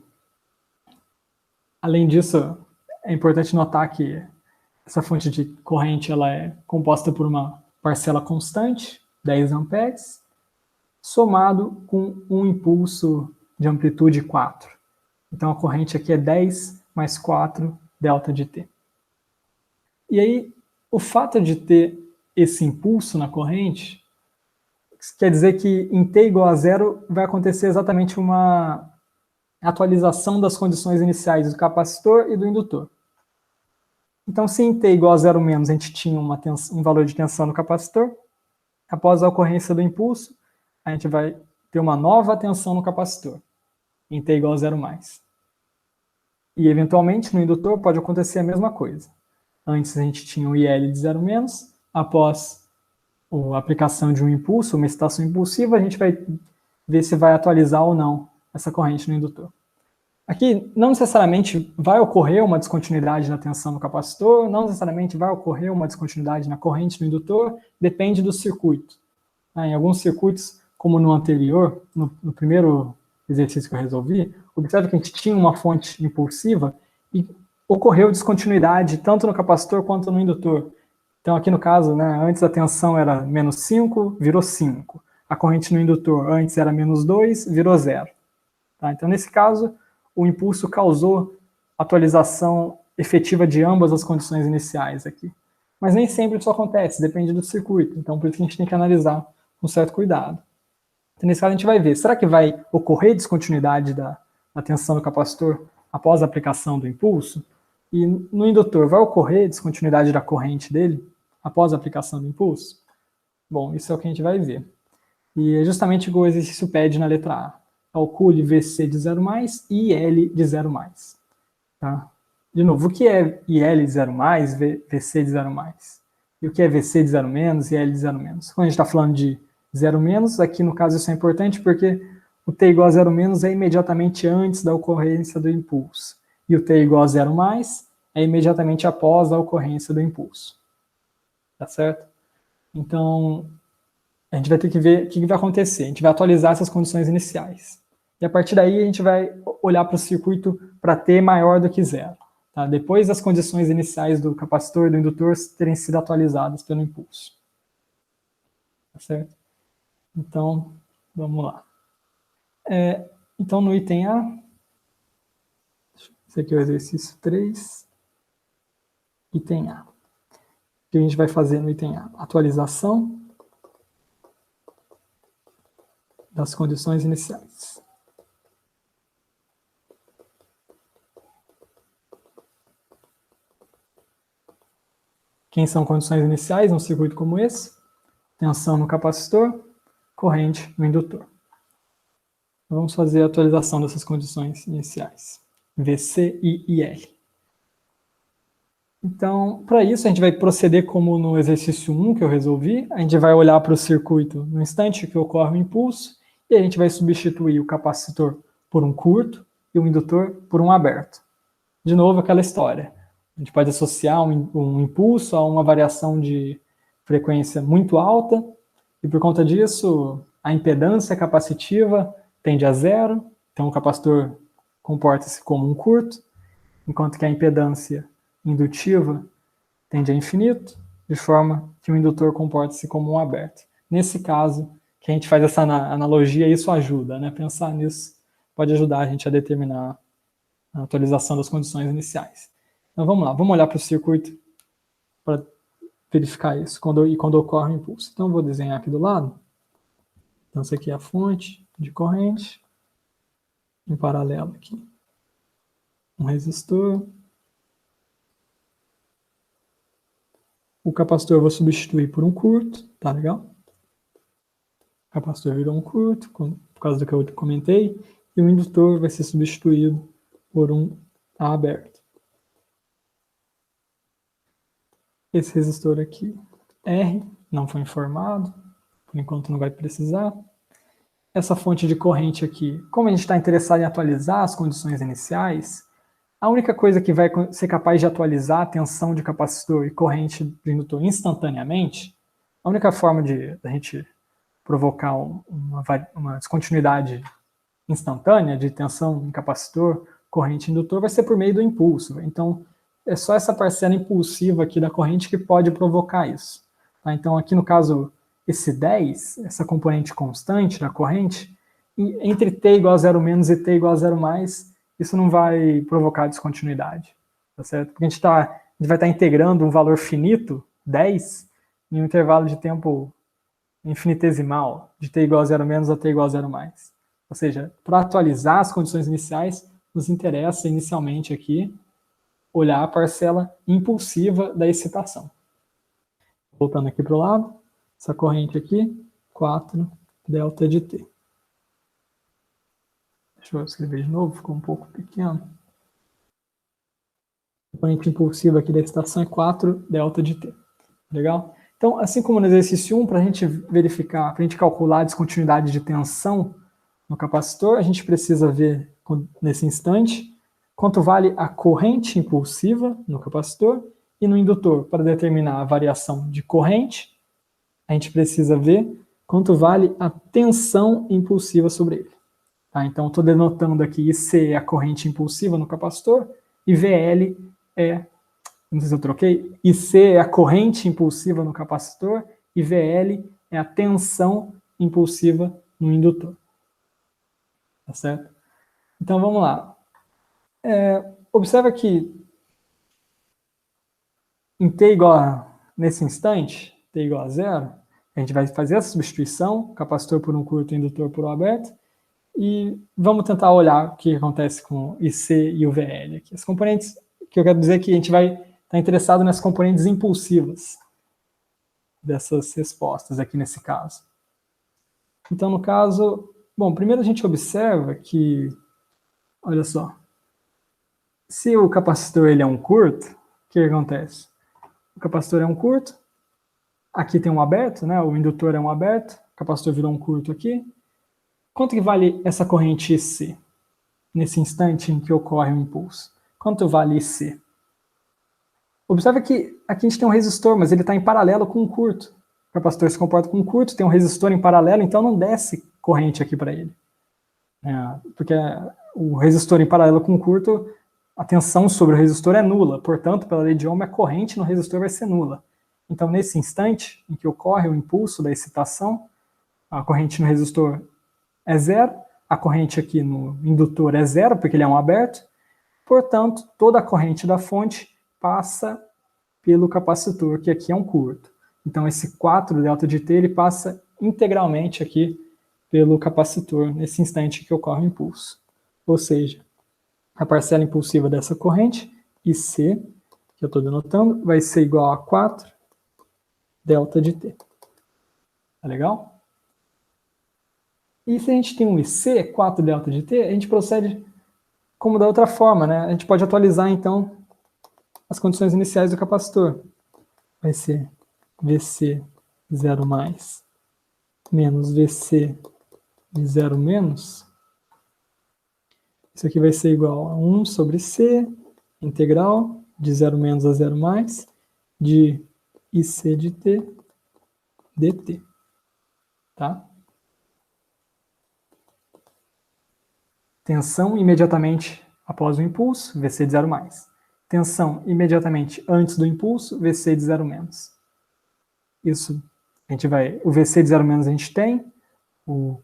além disso, é importante notar que essa fonte de corrente ela é composta por uma parcela constante, 10 amperes, somado com um impulso de amplitude 4. Então a corrente aqui é 10 mais 4 delta de T. E aí, o fato de ter esse impulso na corrente quer dizer que em T igual a zero vai acontecer exatamente uma atualização das condições iniciais do capacitor e do indutor. Então, se em T igual a zero menos a gente tinha um valor de tensão no capacitor, após a ocorrência do impulso, a gente vai ter uma nova tensão no capacitor, em T igual a zero mais. E, eventualmente, no indutor pode acontecer a mesma coisa. Antes a gente tinha o IL de zero menos, após a aplicação de um impulso, uma excitação impulsiva, a gente vai ver se vai atualizar ou não essa corrente no indutor. Aqui, não necessariamente vai ocorrer uma descontinuidade na tensão no capacitor, não necessariamente vai ocorrer uma descontinuidade na corrente no indutor, depende do circuito. Em alguns circuitos, como no anterior, no primeiro exercício que eu resolvi, observe que a gente tinha uma fonte impulsiva e ocorreu descontinuidade tanto no capacitor quanto no indutor. Então, aqui no caso, antes a tensão era menos 5, virou 5. A corrente no indutor antes era menos 2, virou 0. Tá? Então, nesse caso, o impulso causou atualização efetiva de ambas as condições iniciais aqui. Mas nem sempre isso acontece, depende do circuito. Então, por isso que a gente tem que analisar com certo cuidado. Então, nesse caso, a gente vai ver, será que vai ocorrer descontinuidade da tensão do capacitor após a aplicação do impulso? E no indutor, vai ocorrer descontinuidade da corrente dele após a aplicação do impulso? Bom, isso é o que a gente vai ver. E é justamente o que o exercício pede na letra A. Calcule VC de 0 mais e IL de 0 mais. Tá? De novo, o que é IL de 0 mais, VC de 0 mais? E o que é VC de 0 menos e IL de 0 menos? Quando a gente está falando de 0 menos, aqui no caso isso é importante porque o T igual a 0 menos é imediatamente antes da ocorrência do impulso. E o T igual a 0 mais é imediatamente após a ocorrência do impulso. Tá certo? Então, a gente vai ter que ver o que vai acontecer. A gente vai atualizar essas condições iniciais. E a partir daí a gente vai olhar para o circuito para T maior do que zero. Tá? Depois das condições iniciais do capacitor e do indutor terem sido atualizadas pelo impulso. Tá certo? Então, vamos lá. Então, no item A, esse aqui é o exercício 3, item A. O que a gente vai fazer no item A? Atualização das condições iniciais. Quem são condições iniciais num circuito como esse? Tensão no capacitor, corrente no indutor. Vamos fazer a atualização dessas condições iniciais. VC e IL. Então, para isso, a gente vai proceder como no exercício 1 que eu resolvi. A gente vai olhar para o circuito no instante que ocorre o impulso e a gente vai substituir o capacitor por um curto e o indutor por um aberto. De novo, aquela história. A gente pode associar um impulso a uma variação de frequência muito alta e, por conta disso, a impedância capacitiva tende a zero, então o capacitor comporta-se como um curto, enquanto que a impedância indutiva tende a infinito, de forma que o indutor comporta-se como um aberto. Nesse caso, que a gente faz essa analogia, isso ajuda, Pensar nisso pode ajudar a gente a determinar a atualização das condições iniciais. Então vamos lá, vamos olhar para o circuito para verificar isso, quando ocorre o impulso. Então eu vou desenhar aqui do lado. Então essa aqui é a fonte de corrente, em paralelo aqui, um resistor. O capacitor eu vou substituir por um curto, tá legal? O capacitor virou um curto, por causa do que eu comentei, e o indutor vai ser substituído por um aberto. Esse resistor aqui, R, não foi informado. por enquanto não vai precisar. Essa fonte de corrente aqui, como a gente está interessado em atualizar as condições iniciais, a única coisa que vai ser capaz de atualizar a tensão de capacitor e corrente do indutor instantaneamente, a única forma de a gente provocar uma descontinuidade instantânea de tensão em capacitor, corrente indutor, vai ser por meio do impulso. Então, é só essa parcela impulsiva aqui da corrente que pode provocar isso. Tá? Então, aqui no caso, esse 10, essa componente constante da corrente, entre t igual a 0 menos e t igual a 0 mais, isso não vai provocar descontinuidade, tá certo? Porque a gente vai estar integrando um valor finito, 10, em um intervalo de tempo infinitesimal, de t igual a 0 menos a t igual a 0 mais. Ou seja, para atualizar as condições iniciais, nos interessa inicialmente aqui olhar a parcela impulsiva da excitação. Voltando aqui para o lado, essa corrente aqui, 4 delta de t. Deixa eu escrever de novo, ficou um pouco pequeno. A corrente impulsiva aqui da excitação é 4 delta de t. Legal? Então, assim como no exercício 1, para a gente verificar, para a gente calcular a descontinuidade de tensão no capacitor, a gente precisa ver, nesse instante, quanto vale a corrente impulsiva no capacitor e no indutor. Para determinar a variação de corrente, a gente precisa ver quanto vale a tensão impulsiva sobre ele. Tá? Então, estou denotando aqui IC é a corrente impulsiva no capacitor e VL é, não sei se eu troquei, IC é a corrente impulsiva no capacitor e VL é a tensão impulsiva no indutor. Tá certo? Então, vamos lá. Observa que em t igual nesse instante, t igual a 0, a gente vai fazer essa substituição, capacitor por um curto e indutor por um aberto, e vamos tentar olhar o que acontece com o IC e o VL aqui. As componentes, que eu quero dizer que a gente vai estar interessado nas componentes impulsivas dessas respostas aqui nesse caso. Então, no caso, bom, primeiro a gente observa que, olha só, se o capacitor ele é um curto, o que acontece? O capacitor é um curto, aqui tem um aberto, né? O indutor é um aberto, o capacitor virou um curto aqui. Quanto que vale essa corrente IC, nesse instante em que ocorre o impulso? Quanto vale IC? Observa que aqui a gente tem um resistor, mas ele está em paralelo com um curto. O capacitor se comporta com um curto, tem um resistor em paralelo, então não desce corrente aqui para ele. Porque o resistor em paralelo com um curto, a tensão sobre o resistor é nula, portanto, pela lei de Ohm, a corrente no resistor vai ser nula. Então, nesse instante em que ocorre o impulso da excitação, a corrente no resistor é 0, a corrente aqui no indutor é 0, porque ele é um aberto, portanto, toda a corrente da fonte passa pelo capacitor, que aqui é um curto. Então, esse 4 delta de t, ele passa integralmente aqui pelo capacitor, nesse instante que ocorre o impulso. Ou seja, a parcela impulsiva dessa corrente, IC, que eu estou denotando, vai ser igual a 4 delta de t. Tá legal? E se a gente tem um IC, 4 delta de t, a gente procede como da outra forma, né? A gente pode atualizar, então, as condições iniciais do capacitor. Vai ser VC 0 mais menos VC de 0 menos. Isso aqui vai ser igual a 1 sobre C, integral de 0 menos a 0 mais, de IC de t, dt. Tá? Tensão imediatamente após o impulso, VC de 0 mais. Tensão imediatamente antes do impulso, VC de 0 menos. Isso, o VC de 0 menos a gente tem,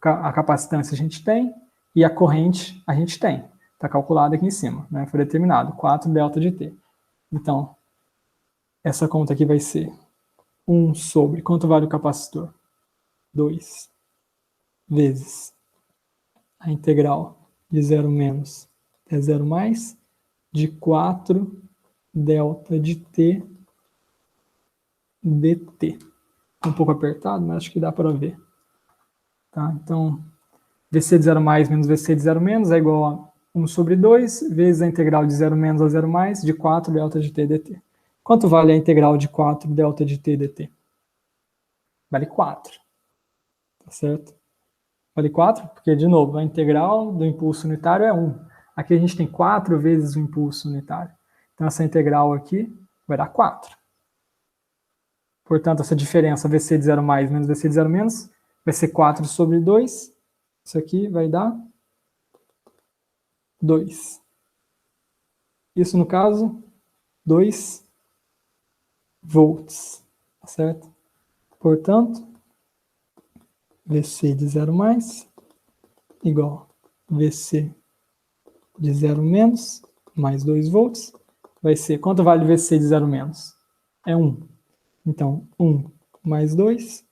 a capacitância a gente tem, e a corrente a gente tem. Está calculado aqui em cima, né? Foi determinado, 4 delta de t. Então, essa conta aqui vai ser 1 sobre, quanto vale o capacitor? 2 vezes a integral de 0 menos até 0 mais, de 4 delta de t dt. Um pouco apertado, mas acho que dá para ver. Tá? Então, VC de 0 mais menos VC de 0 menos é igual a 1 sobre 2 vezes a integral de 0 menos a 0 mais de 4 delta de t dt. Quanto vale a integral de 4 delta de t dt? Vale 4. tá certo? Vale 4, porque, de novo, a integral do impulso unitário é 1. Aqui a gente tem 4 vezes o impulso unitário. Então, essa integral aqui vai dar 4. Portanto, essa diferença VC de 0 mais menos VC de 0 menos vai ser 4 sobre 2. Isso aqui vai dar 2. Isso, no caso, 2 volts, tá certo? Portanto, VC de 0 mais igual VC de 0 menos mais 2 volts vai ser, quanto vale VC de 0 menos? É 1. Então, 1 mais 2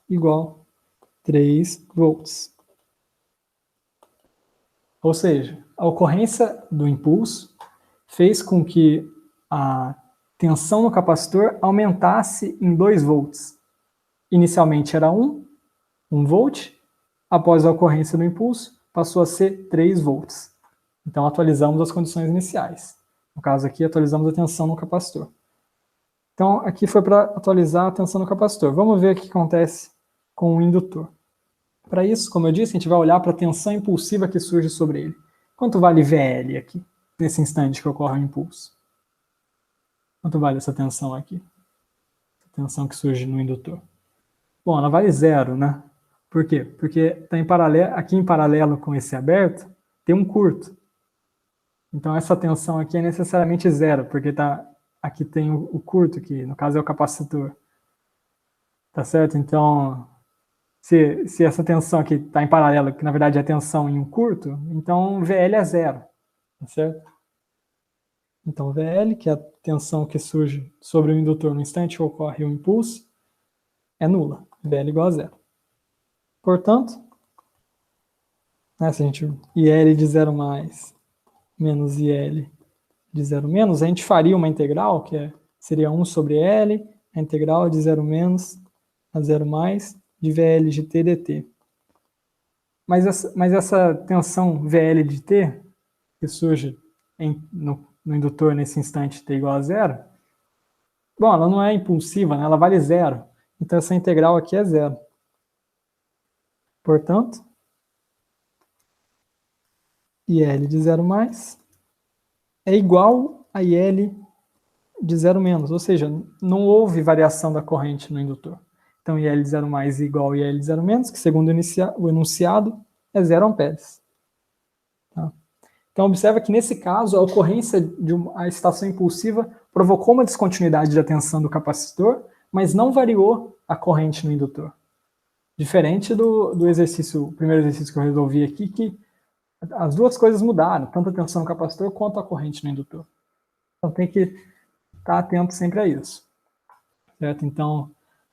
igual 3 volts. Ou seja, a ocorrência do impulso fez com que a tensão no capacitor aumentasse em 2 volts. Inicialmente era 1 volt, após a ocorrência do impulso, passou a ser 3 volts. Então, atualizamos as condições iniciais. No caso aqui, atualizamos a tensão no capacitor. Então, aqui foi para atualizar a tensão no capacitor. Vamos ver o que acontece com o indutor. Para isso, como eu disse, a gente vai olhar para a tensão impulsiva que surge sobre ele. Quanto vale VL aqui, nesse instante que ocorre o impulso? Quanto vale essa tensão aqui? A tensão que surge no indutor. Bom, ela vale 0, né? Por quê? Porque tá aqui em paralelo com esse aberto, tem um curto. Então, essa tensão aqui é necessariamente 0, porque aqui tem o curto, que no caso é o capacitor. Tá certo? Então, se essa tensão aqui está em paralelo, que na verdade é a tensão em um curto, então VL é 0. Tá certo? Então, VL, que é a tensão que surge sobre o indutor no instante que ocorre o impulso, é nula. VL igual a 0. Portanto, se a gente IL de 0 mais menos IL de 0 menos, a gente faria uma integral, que seria 1 sobre L, a integral de 0 menos a 0 mais de VL de T dt. Mas essa tensão VL de T, que surge no indutor nesse instante T igual a 0, bom, ela não é impulsiva, né? Ela vale 0. Então essa integral aqui é 0. Portanto, IL de 0 mais é igual a IL de 0 menos, ou seja, não houve variação da corrente no indutor. Então, IL de 0 mais é igual a IL de 0 menos, que segundo o enunciado é 0 amperes. Tá? Então, observa que nesse caso, a ocorrência de uma excitação impulsiva provocou uma descontinuidade da tensão do capacitor, mas não variou a corrente no indutor. Diferente do exercício, o primeiro exercício que eu resolvi aqui, que as duas coisas mudaram, tanto a tensão no capacitor quanto a corrente no indutor. Então, tem que estar atento sempre a isso. Certo? Então,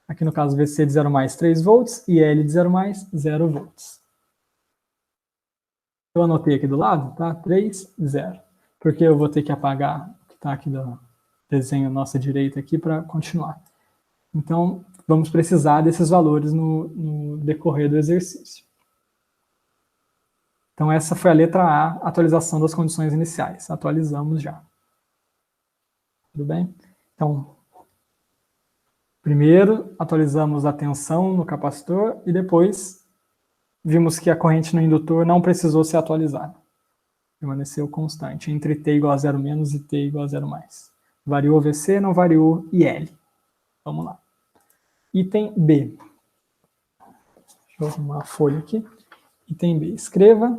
aqui no caso, VC de 0 mais 3 volts e L de 0 mais 0 volts. Eu anotei aqui do lado, tá? 3, 0. Porque eu vou ter que apagar o que está aqui do desenho nossa direita aqui para continuar. Então, vamos precisar desses valores no decorrer do exercício. Então, essa foi a letra A, atualização das condições iniciais. Atualizamos já. Tudo bem? Então, primeiro, atualizamos a tensão no capacitor e depois vimos que a corrente no indutor não precisou ser atualizada. Permaneceu constante, entre T igual a 0 menos e T igual a 0 mais. Variou VC, não variou IL. Vamos lá. Item B. Deixa eu arrumar a folha aqui. Item B. Escreva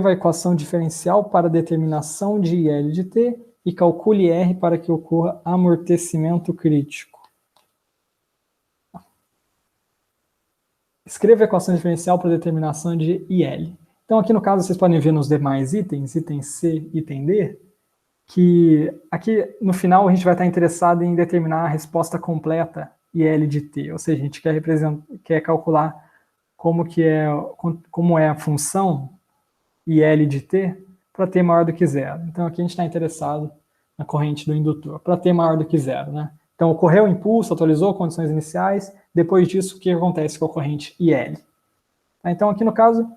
a equação diferencial para determinação de IL de T e calcule R para que ocorra amortecimento crítico. Escreva a equação diferencial para determinação de IL. Então, aqui no caso, vocês podem ver nos demais itens, item C, item D, que aqui no final a gente vai estar interessado em determinar a resposta completa IL de T, ou seja, a gente quer calcular como é a função IL de T para T maior do que 0. Então, aqui a gente está interessado na corrente do indutor, para T maior do que 0, né? Então, ocorreu o impulso, atualizou condições iniciais, depois disso, o que acontece com a corrente IL? Então, aqui no caso,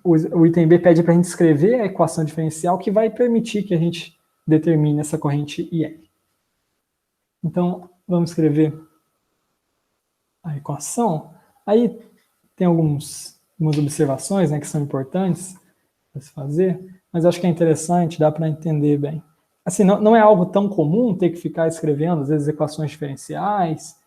o item B pede para a gente escrever a equação diferencial que vai permitir que a gente determine essa corrente IL. Então, vamos escrever a equação. Aí tem algumas observações, né, que são importantes para se fazer, mas acho que é interessante, dá para entender bem. Assim, não é algo tão comum ter que ficar escrevendo, às vezes, equações diferenciais.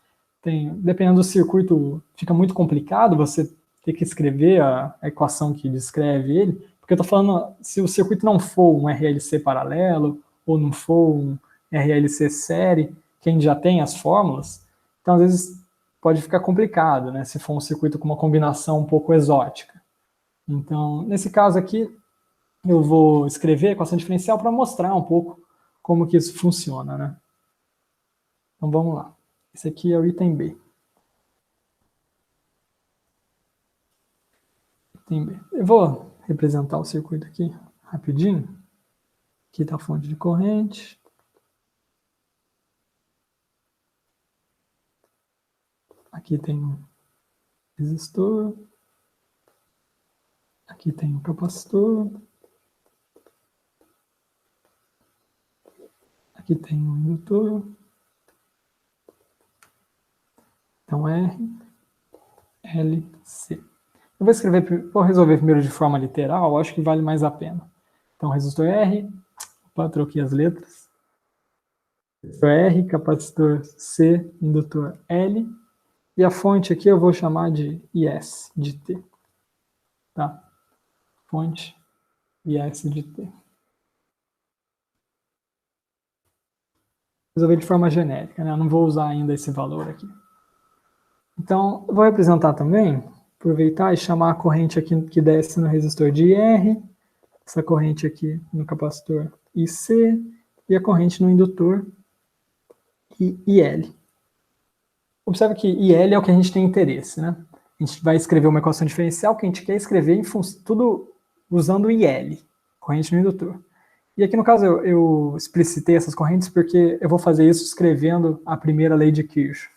Dependendo do circuito, fica muito complicado você ter que escrever a equação que descreve ele, porque eu estou falando, se o circuito não for um RLC paralelo, ou não for um RLC série, que a gente já tem as fórmulas, então às vezes pode ficar complicado, né, se for um circuito com uma combinação um pouco exótica. Então, nesse caso aqui, eu vou escrever a equação diferencial para mostrar um pouco como que isso funciona, né? Então vamos lá. Esse aqui é o item B. Item B. Eu vou representar o circuito aqui rapidinho. Aqui está a fonte de corrente. Aqui tem um resistor. Aqui tem um capacitor. Aqui tem um indutor. Então, R, L, C. Eu vou resolver primeiro de forma literal, acho que vale mais a pena. Então, resistor R, opa, troquei as letras. Resistor R, capacitor C, indutor L. E a fonte aqui eu vou chamar de IS, de T. Tá? Fonte IS de T. Resolver de forma genérica, né? Eu não vou usar ainda esse valor aqui. Então, eu vou representar também, aproveitar e chamar a corrente aqui que desce no resistor de IR, essa corrente aqui no capacitor IC, e a corrente no indutor IL. Observe que IL é o que a gente tem interesse, né? A gente vai escrever uma equação diferencial que a gente quer escrever tudo usando IL, corrente no indutor. E aqui no caso eu explicitei essas correntes porque eu vou fazer isso escrevendo a primeira lei de Kirchhoff,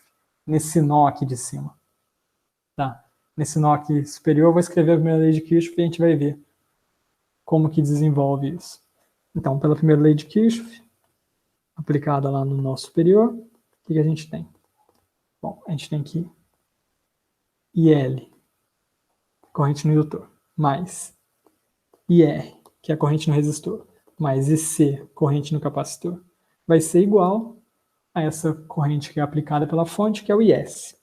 nesse nó aqui de cima. Tá? Nesse nó aqui superior eu vou escrever a primeira lei de Kirchhoff e a gente vai ver como que desenvolve isso. Então, pela primeira lei de Kirchhoff, aplicada lá no nó superior, o que a gente tem? Bom, a gente tem aqui IL, corrente no indutor, mais IR, que é a corrente no resistor, mais IC, corrente no capacitor, vai ser igual a essa corrente que é aplicada pela fonte, que é o IS.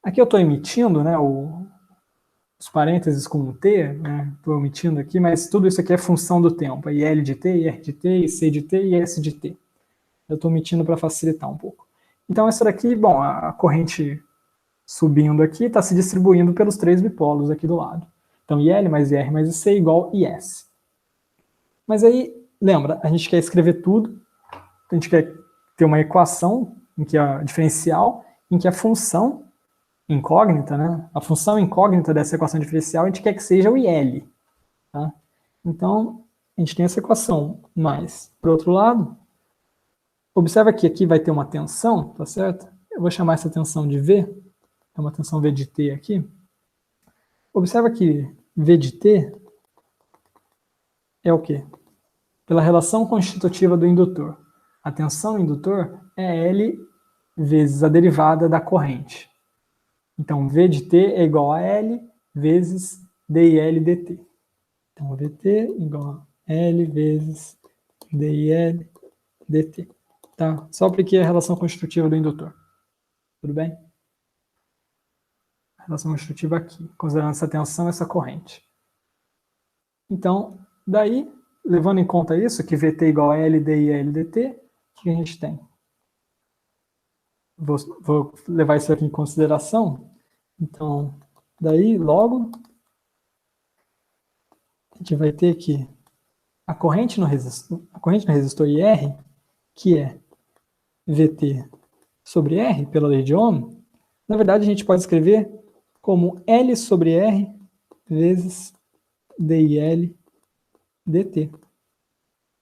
Aqui eu estou emitindo, né, os parênteses com um T, né, estou omitindo aqui, mas tudo isso aqui é função do tempo, IL de T, IR de T, IC de T e IS de T. Eu estou omitindo para facilitar um pouco. Então essa daqui, bom, a corrente subindo aqui está se distribuindo pelos três bipolos aqui do lado. Então IL mais IR mais IC igual IS. Mas aí, lembra, a gente quer escrever tudo, a gente quer ter uma equação em que a diferencial, em que a função incógnita, né? A função incógnita dessa equação diferencial a gente quer que seja o IL. Tá? Então, a gente tem essa equação, mas, por outro lado, observa que aqui vai ter uma tensão, tá certo? Eu vou chamar essa tensão de V, é uma tensão V de T aqui. Observa que V de T é o quê? Pela relação constitutiva do indutor. A tensão no indutor é L vezes a derivada da corrente. Então, V de T é igual a L vezes DIL dt. Então, VT igual a L vezes DIL dt. Tá? Só apliquei a relação constitutiva do indutor. Tudo bem? A relação constitutiva aqui, considerando essa tensão e essa corrente. Então, daí, levando em conta isso, que VT igual a L DIL dt, o que a gente tem? Vou levar isso aqui em consideração. Então, daí, logo, a gente vai ter que a corrente no resistor IR, que é VT sobre R, pela lei de Ohm, na verdade a gente pode escrever como L sobre R vezes DIL dt.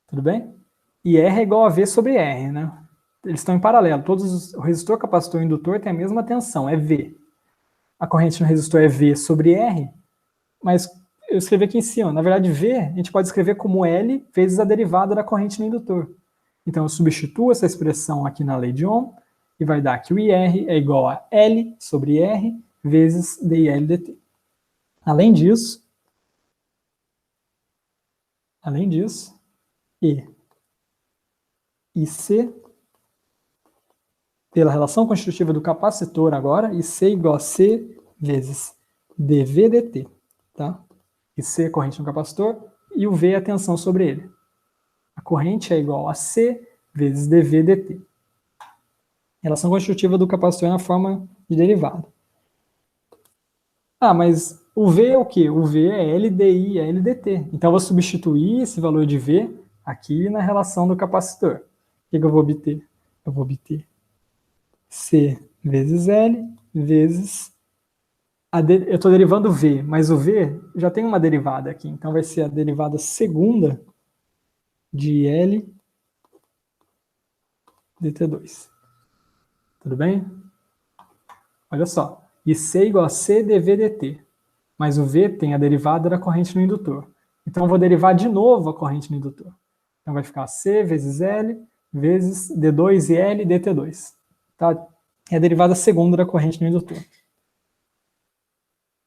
Tudo bem? E R é igual a V sobre R, né? Eles estão em paralelo. O resistor, capacitor e indutor têm a mesma tensão, é V. A corrente no resistor é V sobre R, mas eu escrevi aqui em cima. Na verdade, V a gente pode escrever como L vezes a derivada da corrente no indutor. Então, eu substituo essa expressão aqui na lei de Ohm e vai dar que o IR é igual a L sobre R vezes DIL dt. Além disso, E e C, pela relação constitutiva do capacitor agora, IC igual a C vezes dV dt, tá? IC é corrente no capacitor e o V é a tensão sobre ele. A corrente é igual a C vezes dV dt. Relação constitutiva do capacitor na forma de derivada. Ah, mas o V é o quê? O V é LDI, é LDT. Então eu vou substituir esse valor de V aqui na relação do capacitor. O que eu vou obter? Eu vou obter C vezes L vezes... Eu estou derivando V, mas o V já tem uma derivada aqui. Então vai ser a derivada segunda de L dt2. Tudo bem? Olha só. E C igual a C dV dt. Mas o V tem a derivada da corrente no indutor. Então eu vou derivar de novo a corrente no indutor. Então vai ficar C vezes L vezes D2 e L dt2. Tá? É a derivada segunda da corrente no indutor.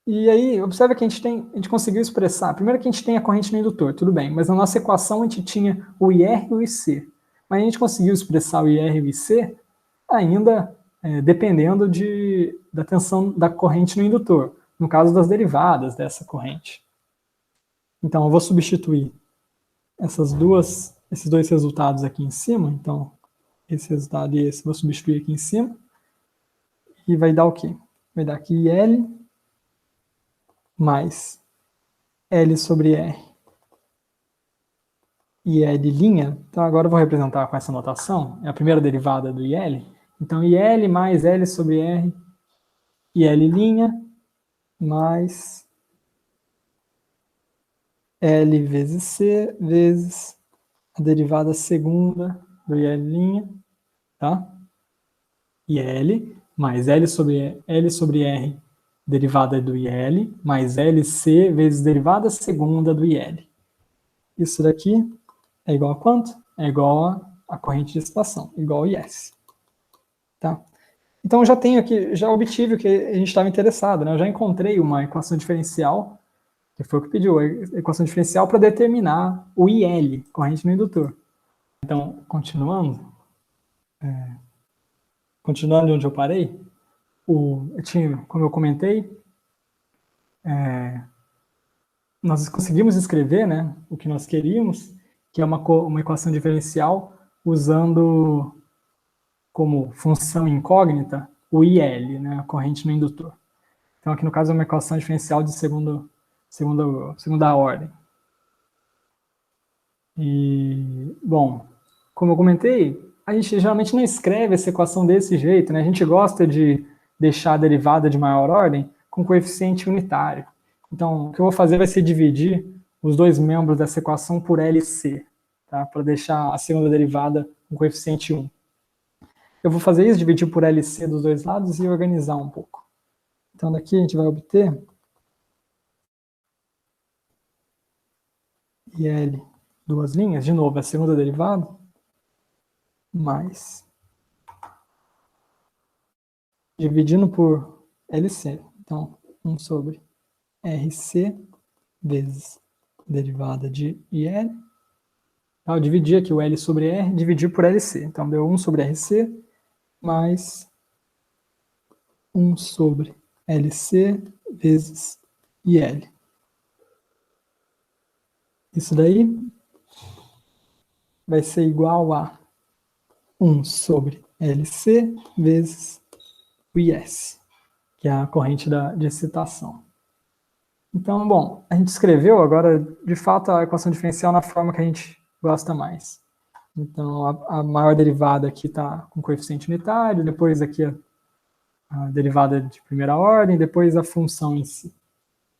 E aí, observa que a gente conseguiu expressar. Primeiro que a gente tem a corrente no indutor, tudo bem, mas na nossa equação a gente tinha o IR e o IC. Mas a gente conseguiu expressar o IR e o IC ainda dependendo da tensão da corrente no indutor, no caso das derivadas dessa corrente. Então, eu vou substituir esses dois resultados aqui em cima. Então, esse resultado e esse eu vou substituir aqui em cima. E vai dar o quê? Vai dar aqui L mais L sobre R e L'. Então agora eu vou representar com essa notação. É a primeira derivada do IL. Então IL mais L sobre R e L' mais L vezes C vezes a derivada segunda do IL', tá? IL mais L sobre R, derivada do IL, mais LC vezes derivada segunda do IL. Isso daqui é igual a quanto? É igual a corrente de excitação, igual a IS. Tá? Então, eu já tenho aqui, já obtive o que a gente estava interessado, né? Eu já encontrei uma equação diferencial, que foi o que pediu, a equação diferencial para determinar o IL, corrente no indutor. Então, continuando de onde eu parei, como eu comentei, nós conseguimos escrever, né, o que nós queríamos, que é uma equação diferencial usando como função incógnita o IL, né, a corrente no indutor. Então, aqui no caso é uma equação diferencial de segunda ordem. E, bom, como eu comentei, a gente geralmente não escreve essa equação desse jeito, né? A gente gosta de deixar a derivada de maior ordem com coeficiente unitário. Então, o que eu vou fazer vai ser dividir os dois membros dessa equação por LC, tá? Para deixar a segunda derivada com coeficiente 1. Eu vou fazer isso, dividir por LC dos dois lados e organizar um pouco. Então, daqui a gente vai obter IL, duas linhas, de novo, a segunda derivada, mais dividindo por LC. Então, 1 sobre RC vezes derivada de IL. Eu dividi aqui o L sobre R, dividir por LC. Então, deu 1 sobre RC mais 1 sobre LC vezes IL. Isso daí vai ser igual a 1 sobre LC vezes o IS, que é a corrente de excitação. Então, bom, a gente escreveu agora, de fato, a equação diferencial na forma que a gente gosta mais. Então, a maior derivada aqui está com coeficiente unitário, depois aqui a derivada de primeira ordem, depois a função em si.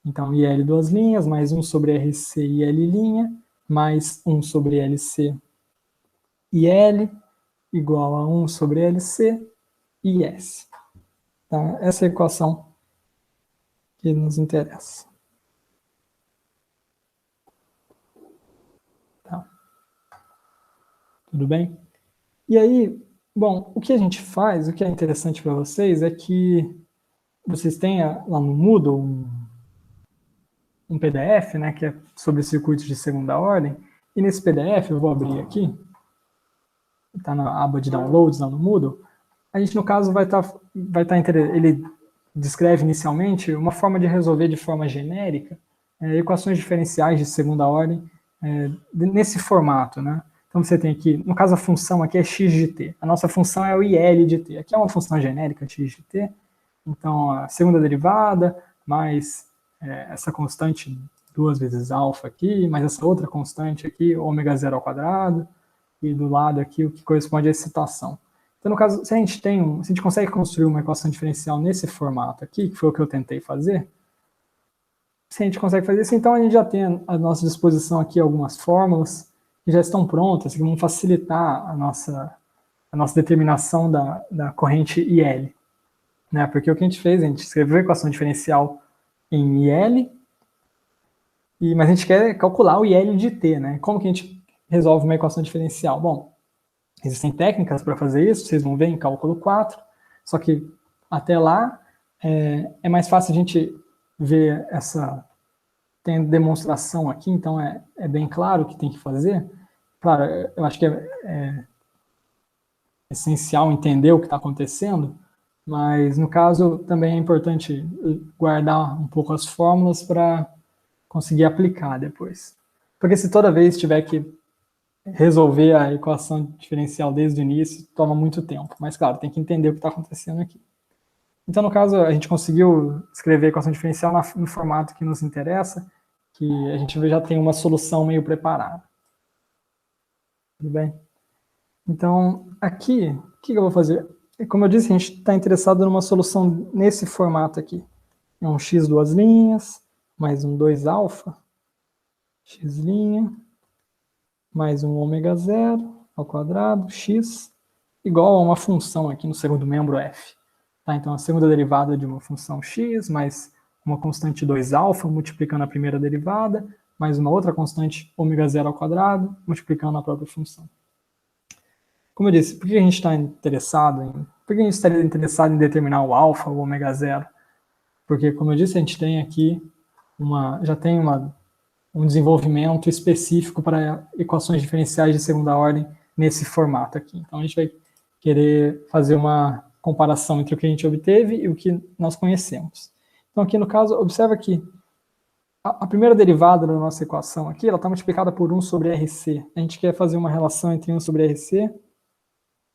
Então, IL duas linhas, mais 1 sobre RC e L', mais 1 sobre LC e L, igual a 1 sobre LC e S. Tá? Essa é a equação que nos interessa. Tá? Tudo bem? E aí, Bom, o que a gente faz, o que é interessante para vocês é que vocês têm lá no Moodle um PDF, né, que é sobre circuitos de segunda ordem, e nesse PDF, eu vou abrir aqui, está na aba de downloads lá no Moodle, a gente, no caso, ele descreve inicialmente uma forma de resolver de forma genérica equações diferenciais de segunda ordem nesse formato, né? Então você tem aqui, no caso a função aqui é x de t, a nossa função é o IL de t, aqui é uma função genérica x de t, então a segunda derivada mais essa constante 2 vezes alfa aqui, mais essa outra constante aqui, ômega zero ao quadrado, e do lado aqui o que corresponde à excitação. Então, no caso, se a gente consegue construir uma equação diferencial nesse formato aqui, que foi o que eu tentei fazer, se a gente consegue fazer isso, então a gente já tem à nossa disposição aqui algumas fórmulas que já estão prontas, que vão facilitar a nossa determinação da corrente IL. Né? Porque o que a gente fez, a gente escreveu a equação diferencial em IL, mas a gente quer calcular o IL de T. Né? Como que a gente resolve uma equação diferencial? Bom, existem técnicas para fazer isso, vocês vão ver em cálculo 4, só que até lá é mais fácil a gente ver tem demonstração aqui, então é bem claro o que tem que fazer. Claro, eu acho que é essencial entender o que está acontecendo, mas no caso também é importante guardar um pouco as fórmulas para conseguir aplicar depois. Porque se toda vez tiver que resolver a equação diferencial desde o início, toma muito tempo. Mas, claro, tem que entender o que está acontecendo aqui. Então, no caso, a gente conseguiu escrever a equação diferencial no formato que nos interessa, que a gente já tem uma solução meio preparada. Tudo bem? Então, aqui, o que eu vou fazer? Como eu disse, a gente está interessado numa solução nesse formato aqui. É um x duas linhas, mais um 2α, x', mais um ômega zero ao quadrado, x, igual a uma função aqui no segundo membro f. Tá? Então, a segunda derivada de uma função x, mais uma constante 2α, multiplicando a primeira derivada, mais uma outra constante ômega zero ao quadrado, multiplicando a própria função. Como eu disse, por que a gente está interessado por que a gente estaria interessado em determinar o alfa, o ômega zero? Porque, como eu disse, a gente tem aqui já tem um desenvolvimento específico para equações diferenciais de segunda ordem nesse formato aqui. Então, a gente vai querer fazer uma comparação entre o que a gente obteve e o que nós conhecemos. Então, aqui no caso, observa que a primeira derivada da nossa equação aqui, ela está multiplicada por 1 sobre RC. A gente quer fazer uma relação entre 1 sobre RC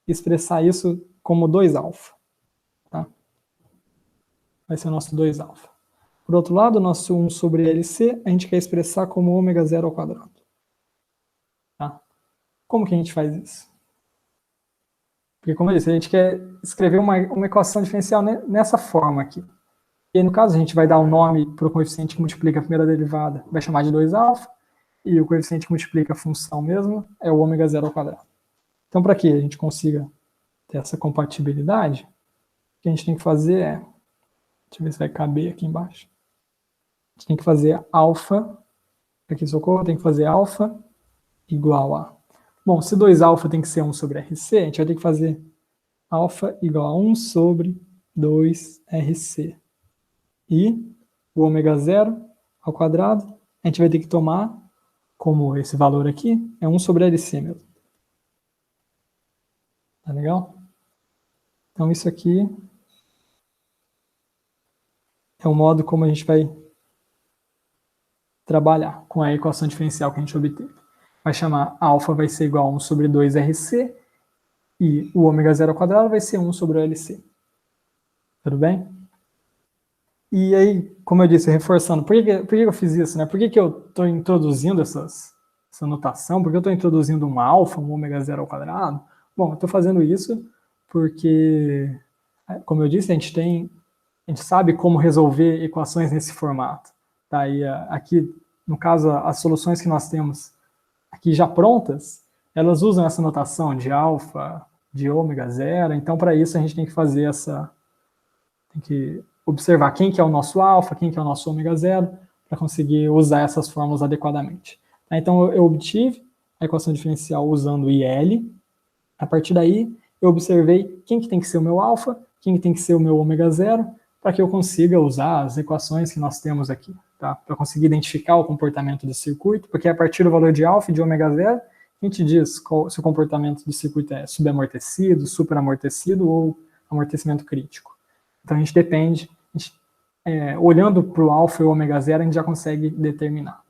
e expressar isso como 2α. Tá? Vai ser o nosso 2α. Por outro lado, o nosso 1 sobre LC, a gente quer expressar como ômega zero ao quadrado. Tá? Como que a gente faz isso? Porque, como eu disse, a gente quer escrever uma equação diferencial nessa forma aqui. E aí, no caso, a gente vai dar um nome para o coeficiente que multiplica a primeira derivada, vai chamar de 2α, e o coeficiente que multiplica a função mesmo é o ômega zero ao quadrado. Então, para que a gente consiga ter essa compatibilidade, o que a gente tem que fazer é, deixa eu ver se vai caber aqui embaixo, a gente tem que fazer alfa, aqui socorro, tem que fazer alfa igual a, bom, se 2α tem que ser 1 sobre RC, a gente vai ter que fazer alfa igual a 1 sobre 2RC. E o ômega zero ao quadrado, a gente vai ter que tomar, como esse valor aqui, é 1 sobre LC mesmo. Tá legal? Então isso aqui é o modo como a gente vai trabalhar com a equação diferencial que a gente obteve. Vai chamar alfa vai ser igual a 1 sobre 2RC e o ômega zero ao quadrado vai ser 1 sobre o LC. Tudo bem? E aí, como eu disse, reforçando, por que eu fiz isso? Né? Por que eu estou introduzindo essa notação? Por que eu estou introduzindo um alfa, um ômega zero ao quadrado? Bom, eu estou fazendo isso porque, como eu disse, a gente sabe como resolver equações nesse formato. Tá? E aqui, no caso, as soluções que nós temos aqui já prontas, elas usam essa notação de alfa, de ômega zero, então para isso a gente tem que fazer tem que observar quem que é o nosso alfa, quem que é o nosso ômega zero, para conseguir usar essas fórmulas adequadamente. Tá? Então eu obtive a equação diferencial usando IL, a partir daí eu observei quem que tem que ser o meu alfa, quem que tem que ser o meu ômega zero, para que eu consiga usar as equações que nós temos aqui, tá? Para conseguir identificar o comportamento do circuito, porque a partir do valor de alfa e de ômega zero, a gente diz se o comportamento do circuito é subamortecido, superamortecido ou amortecimento crítico. Então a gente depende, olhando para o alfa e o ômega zero, a gente já consegue determinar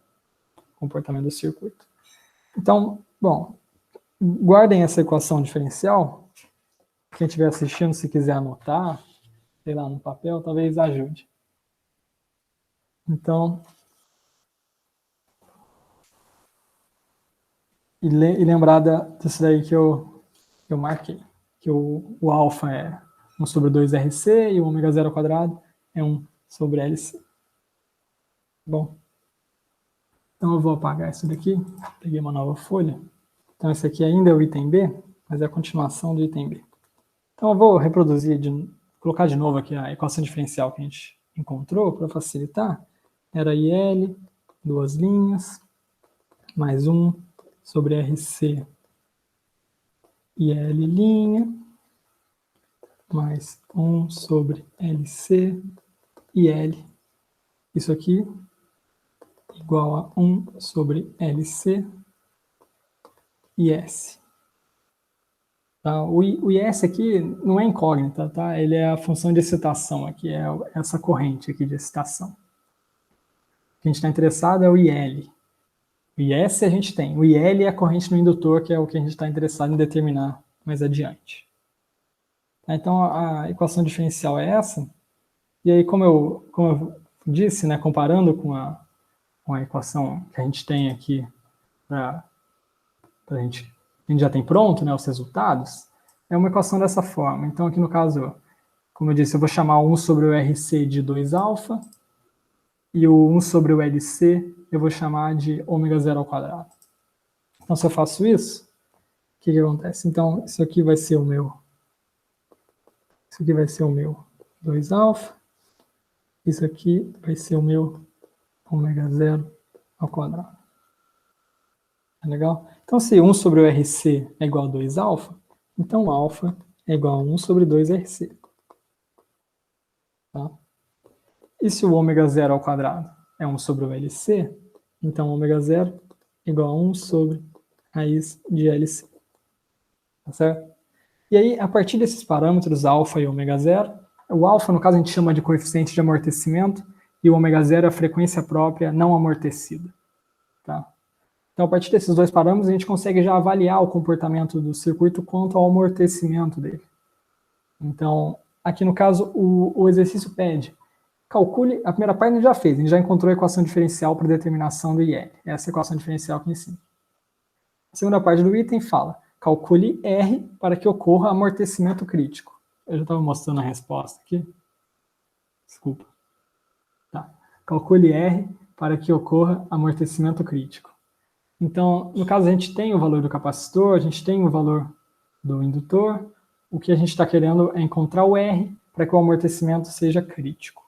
o comportamento do circuito. Então, bom, guardem essa equação diferencial. Quem estiver assistindo, se quiser anotar, sei lá, no papel, talvez ajude. Então, e lembrar disso daí que eu marquei, que o alfa é 1 sobre 2RC e o ômega zero ao quadrado é 1 sobre LC. Bom, então eu vou apagar isso daqui, peguei uma nova folha. Então esse aqui ainda é o item B, mas é a continuação do item B. Então eu vou reproduzir, colocar de novo aqui a equação diferencial que a gente encontrou para facilitar. Era IL, duas linhas, mais 1 sobre RC IL', mais 1 sobre LC IL. Isso aqui igual a 1 sobre LC IS. Tá? O IS aqui não é incógnita, tá? Ele é a função de excitação aqui, é essa corrente aqui de excitação. O que a gente está interessado é o IL. O IS a gente tem, o IL é a corrente no indutor, que é o que a gente está interessado em determinar mais adiante. Então a equação diferencial é essa, e aí como eu disse, né, comparando com a equação que a gente tem aqui, a gente já tem pronto, né, os resultados, é uma equação dessa forma. Então aqui no caso, como eu disse, eu vou chamar 1 sobre o RC de 2α, e o 1 sobre o LC eu vou chamar de ômega zero ao quadrado. Então se eu faço isso, o que acontece? Então isso aqui vai ser o meu 2α, isso aqui vai ser o meu ômega zero ao quadrado. É legal? Então, se 1 sobre o RC é igual a 2α, então alfa é igual a 1 sobre 2RC. Tá? E se o ômega zero ao quadrado é 1 sobre o LC, então ômega zero é igual a 1 sobre raiz de LC. Tá certo? E aí, a partir desses parâmetros, alfa e ômega zero, o alfa, no caso, a gente chama de coeficiente de amortecimento, e o ômega zero é a frequência própria não amortecida. Tá? Então, a partir desses dois parâmetros, a gente consegue já avaliar o comportamento do circuito quanto ao amortecimento dele. Então, aqui no caso, o exercício pede, calcule, a primeira parte a gente já fez, a gente já encontrou a equação diferencial para determinação do IL, essa equação diferencial aqui em cima. A segunda parte do item fala, calcule R para que ocorra amortecimento crítico. Eu já estava mostrando a resposta aqui. Desculpa. Tá. Calcule R para que ocorra amortecimento crítico. Então, no caso, a gente tem o valor do capacitor, a gente tem o valor do indutor. O que a gente está querendo é encontrar o R para que o amortecimento seja crítico.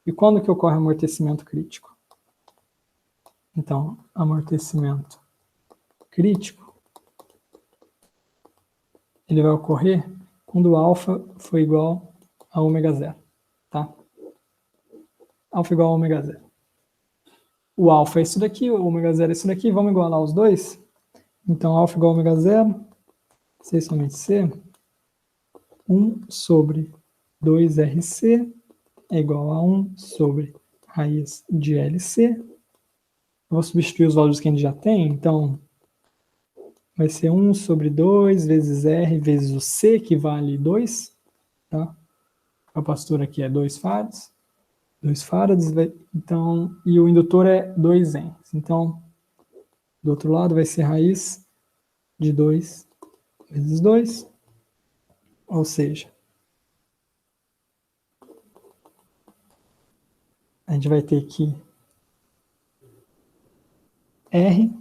E quando que ocorre amortecimento crítico? Então, amortecimento crítico, ele vai ocorrer quando o alfa for igual a ômega zero. Tá? Alfa igual a ômega zero. O alfa é isso daqui, o ômega zero é isso daqui, vamos igualar os dois? Então, alfa igual a ômega zero, C somente C, 1 sobre 2RC é igual a 1 sobre raiz de LC. Eu vou substituir os valores que a gente já tem, então vai ser 1 sobre 2 vezes R vezes o C, que vale 2. Tá? O capacitor aqui é 2 farads. 2 farads, então, e o indutor é 2 Henries. Então, do outro lado vai ser raiz de 2 vezes 2, ou seja, a gente vai ter que R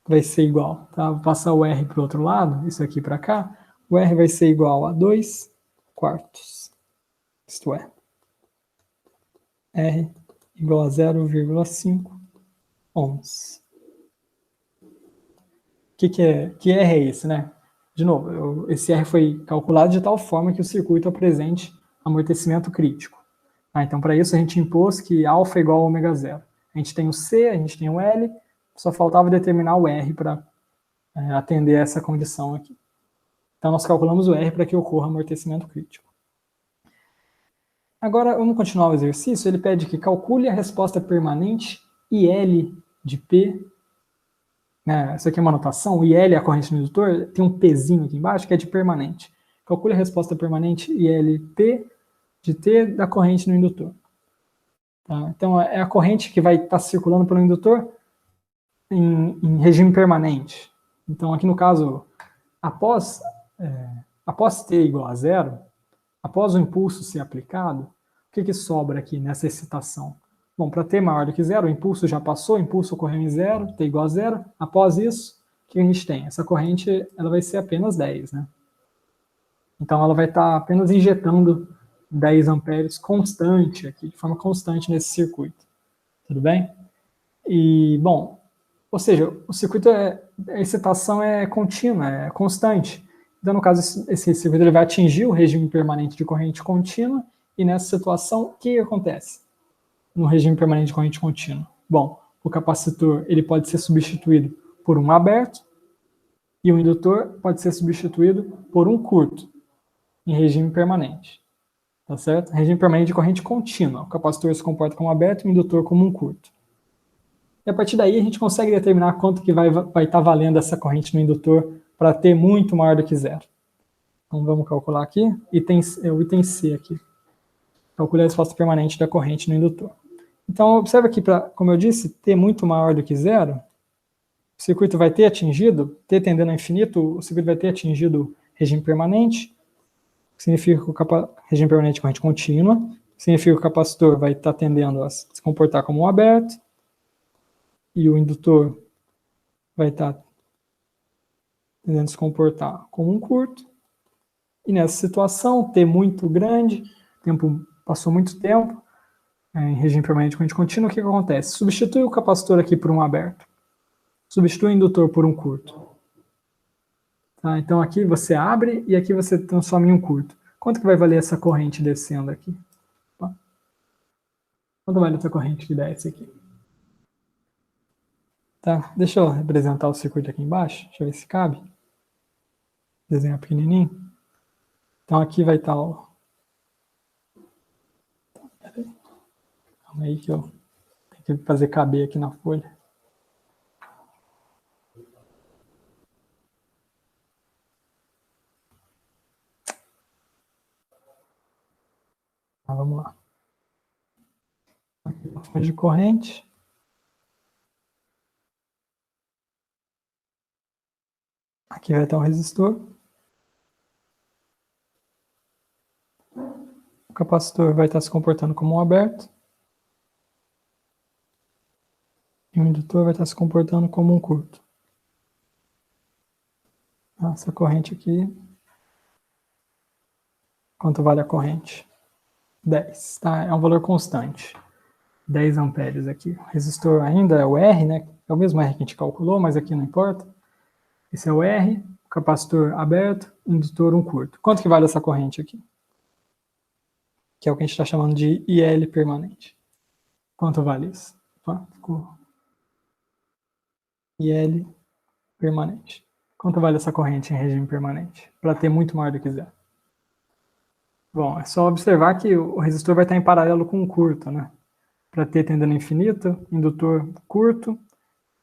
vai ser igual, tá? Vou passar o R para o outro lado, isso aqui para cá, o R vai ser igual a 2 quartos, isto é, R igual a 0,5 ohms. Que R é esse, né? de novo, esse R foi calculado de tal forma que o circuito apresente amortecimento crítico. Então, para isso, a gente impôs que alfa é igual a ômega zero. A gente tem o C, a gente tem o L, só faltava determinar o R para atender essa condição aqui. Então, nós calculamos o R para que ocorra amortecimento crítico. Agora, vamos continuar o exercício. Ele pede que calcule a resposta permanente IL de P. Essa aqui é uma notação. O IL é a corrente no indutor. Tem um Pzinho aqui embaixo que é de permanente. Calcule a resposta permanente ILP de T da corrente no indutor. Tá? Então, é a corrente que vai estar circulando pelo indutor em regime permanente. Então, aqui no caso, após T igual a zero, após o impulso ser aplicado, o que sobra aqui nessa excitação? Bom, para T maior do que zero, o impulso já passou, o impulso ocorreu em zero, T igual a zero. Após isso, o que a gente tem? Essa corrente ela vai ser apenas 10, né? Então, ela vai estar apenas injetando 10 amperes constante aqui, de forma constante nesse circuito. Tudo bem? E, bom, ou seja, o circuito, a excitação é contínua, é constante. Então, no caso, esse circuito ele vai atingir o regime permanente de corrente contínua, e nessa situação, o que acontece no regime permanente de corrente contínua? Bom, o capacitor ele pode ser substituído por um aberto, e o indutor pode ser substituído por um curto, em regime permanente. Tá certo? Regime permanente de corrente contínua. O capacitor se comporta como aberto e o indutor como um curto. E a partir daí a gente consegue determinar quanto que vai estar valendo essa corrente no indutor para T muito maior do que zero. Então vamos calcular aqui. O item C aqui. Calcule a resposta permanente da corrente no indutor. Então observa aqui, como eu disse, T muito maior do que zero, o circuito vai ter atingido, T tendendo a infinito, o circuito vai ter atingido o regime permanente, que significa que o regime permanente de corrente contínua, significa que o capacitor vai estar tendendo a se comportar como um aberto, e o indutor vai estar tendendo a se comportar como um curto. E nessa situação, T muito grande, passou muito tempo, em regime permanente de corrente contínua, o que acontece? Substitui o capacitor aqui por um aberto, substitui o indutor por um curto. Tá? Então aqui você abre e aqui você transforma em um curto. Quanto que vai valer essa corrente descendo aqui? Tá? Quanto vale essa corrente que desce aqui? Tá? Deixa eu representar o circuito aqui embaixo. Deixa eu ver se cabe. Desenhar pequenininho. Então aqui vai estar o... Calma aí que eu tenho que fazer caber aqui na folha. Vamos lá. Aqui a folha de corrente. Aqui vai estar o resistor. O capacitor vai estar se comportando como um aberto. E o indutor vai estar se comportando como um curto. Essa corrente aqui. Quanto vale a corrente? 10, tá? É um valor constante. 10 amperes aqui. O resistor ainda é o R, né? É o mesmo R que a gente calculou, mas aqui não importa. Esse é o R, o capacitor aberto, indutor um curto. Quanto que vale essa corrente aqui? Que é o que a gente está chamando de IL permanente. Quanto vale isso? Ficou IL permanente. Quanto vale essa corrente em regime permanente? Para ter muito maior do que zero. Bom, é só observar que o resistor vai estar em paralelo com o curto, né? Para T tendendo a infinito, indutor curto,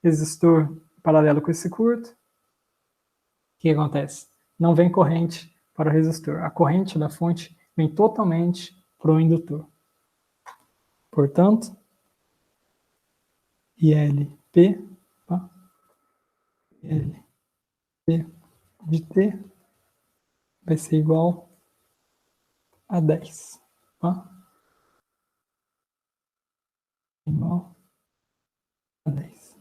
resistor paralelo com esse curto. O que acontece? Não vem corrente para o resistor. A corrente da fonte vem totalmente para o indutor. Portanto, ILP, tá? ILP de T vai ser igual a 10. Tá? Igual a 10.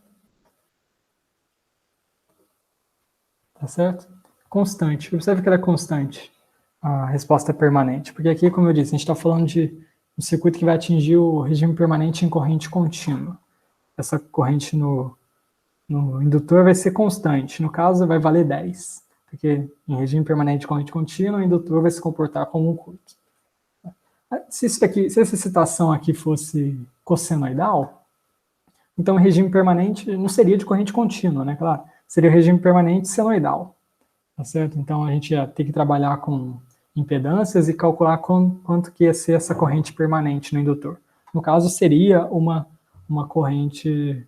Tá certo? Constante. Observe que ela é constante. A resposta é permanente. Porque aqui, como eu disse, a gente está falando de um circuito que vai atingir o regime permanente em corrente contínua. Essa corrente no indutor vai ser constante. No caso, vai valer 10. porque em regime permanente de corrente contínua, o indutor vai se comportar como um curto. Se essa citação aqui fosse cossenoidal, então o regime permanente não seria de corrente contínua, né? Claro, seria o regime permanente senoidal, tá certo? Então a gente ia ter que trabalhar com impedâncias e calcular quanto que ia ser essa corrente permanente no indutor. No caso, seria uma corrente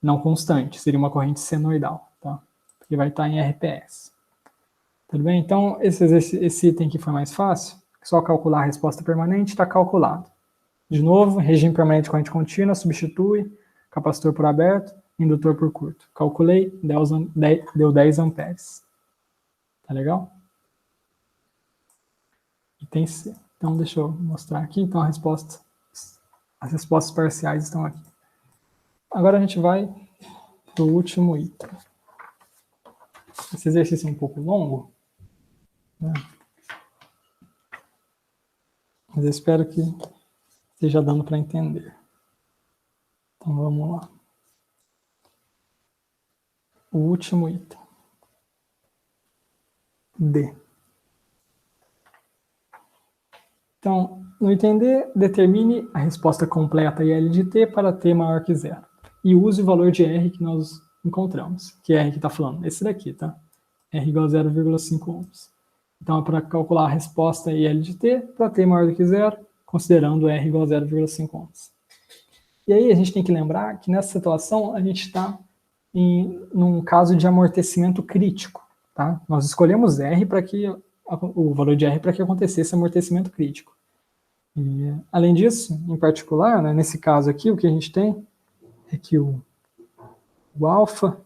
não constante, seria uma corrente senoidal, tá? Porque vai estar em RPS. Tudo bem? Então, esse item aqui foi mais fácil. Só calcular a resposta permanente, está calculado. De novo, regime permanente de corrente contínua, substitui, capacitor por aberto, indutor por curto. Calculei, deu 10 amperes. Tá legal? Item C. Então, deixa eu mostrar aqui. Então, as respostas parciais estão aqui. Agora a gente vai para o último item. Esse exercício é um pouco longo, né? Mas eu espero que esteja dando para entender. Então vamos lá. O último item. D. Então, no item D, determine a resposta completa IL de T para T maior que zero. E use o valor de R que nós encontramos. Que R que está falando? Esse daqui, tá? R igual a 0,5 ohms. Então, é para calcular a resposta IL de T para T maior do que zero, considerando R igual a 0,5 ohms. E aí a gente tem que lembrar que nessa situação a gente está num caso de amortecimento crítico. Tá? Nós escolhemos R para que o valor de R para que acontecesse amortecimento crítico. E, além disso, em particular, né, nesse caso aqui, o que a gente tem é que o alfa,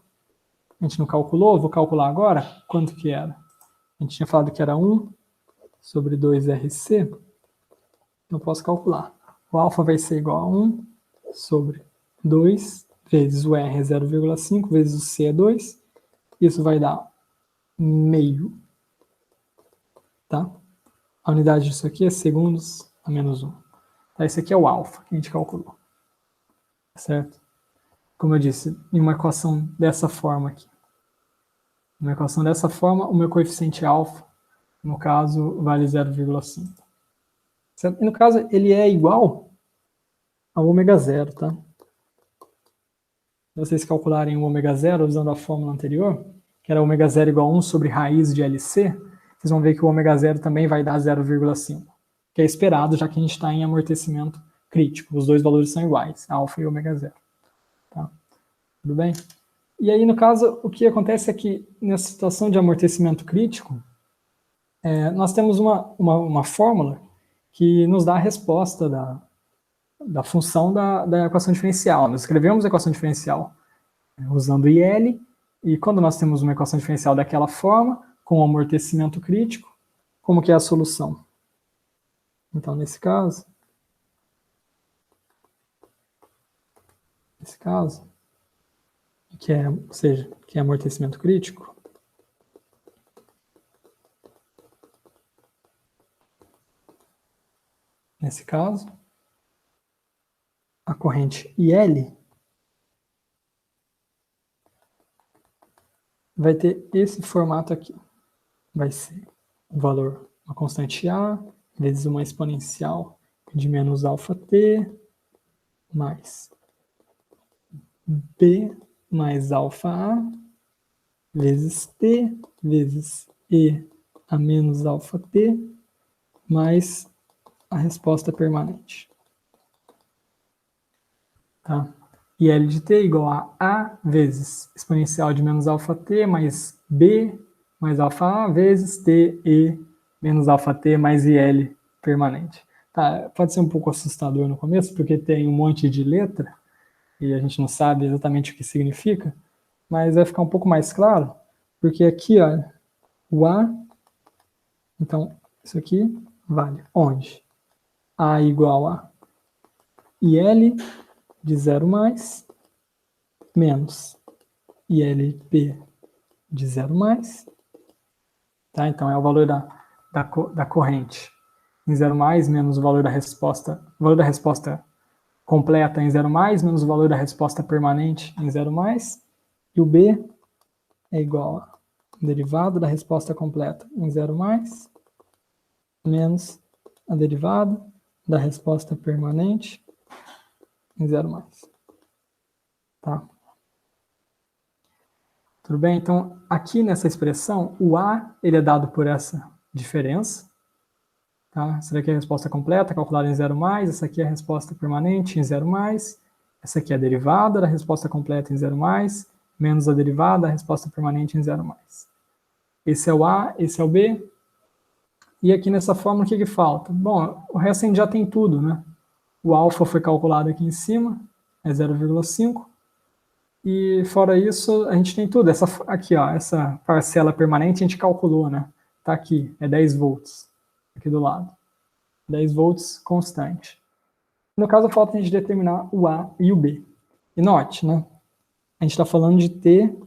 a gente não calculou, vou calcular agora, quanto que era? A gente tinha falado que era 1 sobre 2RC, então eu posso calcular. O alfa vai ser igual a 1 sobre 2 vezes o R é 0,5 vezes o C é 2, isso vai dar meio, tá? A unidade disso aqui é segundos a menos 1. Tá, esse aqui é o alfa que a gente calculou, certo? Como eu disse, em uma equação dessa forma aqui. Uma equação dessa forma, o meu coeficiente alfa, no caso, vale 0,5. E no caso, ele é igual ao ômega zero, tá? Se vocês calcularem o ômega zero usando a fórmula anterior, que era ômega zero igual a 1 sobre raiz de LC, vocês vão ver que o ômega zero também vai dar 0,5, que é esperado, já que a gente está em amortecimento crítico. Os dois valores são iguais, alfa e ômega zero. Tá? Tudo bem? E aí, no caso, o que acontece é que, nessa situação de amortecimento crítico, nós temos uma fórmula que nos dá a resposta da função da equação diferencial. Nós escrevemos a equação diferencial usando IL, e quando nós temos uma equação diferencial daquela forma, com amortecimento crítico, como que é a solução? Então, nesse caso, que é amortecimento crítico, nesse caso, a corrente IL vai ter esse formato aqui. Vai ser o valor, uma constante A, vezes uma exponencial de menos alfa t, mais B mais alfa A, vezes T, vezes E a menos alfa T, mais a resposta permanente. Tá? E L de T igual a A vezes exponencial de menos alfa T, mais B mais alfa A, vezes T, E, menos alfa T, mais IL permanente. Tá? Pode ser um pouco assustador no começo, porque tem um monte de letra, e a gente não sabe exatamente o que significa, mas vai ficar um pouco mais claro, porque aqui, ó, o A, então, isso aqui vale onde? A igual a IL de 0 mais, menos ILP de 0 mais, tá? Então é o valor da corrente em 0 mais, menos o valor da resposta completa em 0 mais, menos o valor da resposta permanente em 0 mais, e o B é igual a derivada da resposta completa em 0 mais, menos a derivada da resposta permanente em 0 mais. Tá? Tudo bem? Então, aqui nessa expressão, o A ele é dado por essa diferença. Tá? Essa daqui é a resposta completa, calculada em 0 mais. Essa aqui é a resposta permanente em 0 mais. Essa aqui é a derivada da resposta completa em 0 mais, menos a derivada da resposta permanente em 0 mais. Esse é o A, esse é o B. E aqui nessa fórmula, o que falta? Bom, o resto a gente já tem tudo, né? O alfa foi calculado aqui em cima, é 0,5. E fora isso, a gente tem tudo. Essa aqui, ó, essa parcela permanente a gente calculou, né? Tá aqui, é 10 volts, aqui do lado. 10 volts constante. No caso, falta a gente determinar o A e o B. E note, né? A gente está falando de T, a gente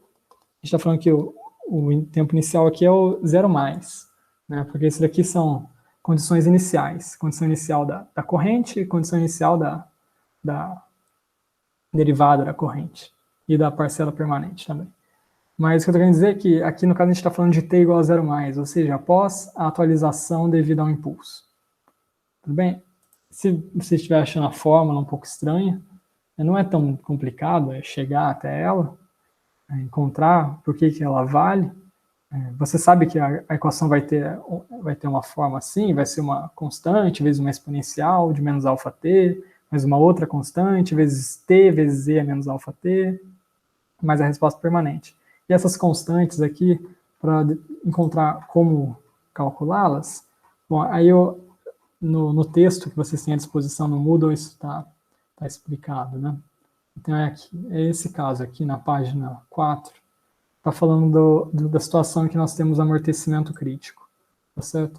está falando que o tempo inicial aqui é o 0 mais, né? Porque isso daqui são condições iniciais. Condição inicial da corrente e condição inicial da derivada da corrente. E da parcela permanente também. Mas o que eu estou querendo dizer é que aqui no caso a gente está falando de T igual a 0 mais, ou seja, após a atualização devido ao impulso. Tudo bem? Se você estiver achando a fórmula um pouco estranha, não é tão complicado chegar até ela, encontrar por que ela vale. Você sabe que a equação vai ter uma forma assim, vai ser uma constante vezes uma exponencial de menos alfa t, mais uma outra constante vezes t vezes e menos alfa t, mais a resposta permanente. E essas constantes aqui, para encontrar como calculá-las, bom, aí no texto que vocês têm à disposição no Moodle, isso está explicado, né? Então é esse caso aqui na página 4, está falando da situação em que nós temos amortecimento crítico, tá certo?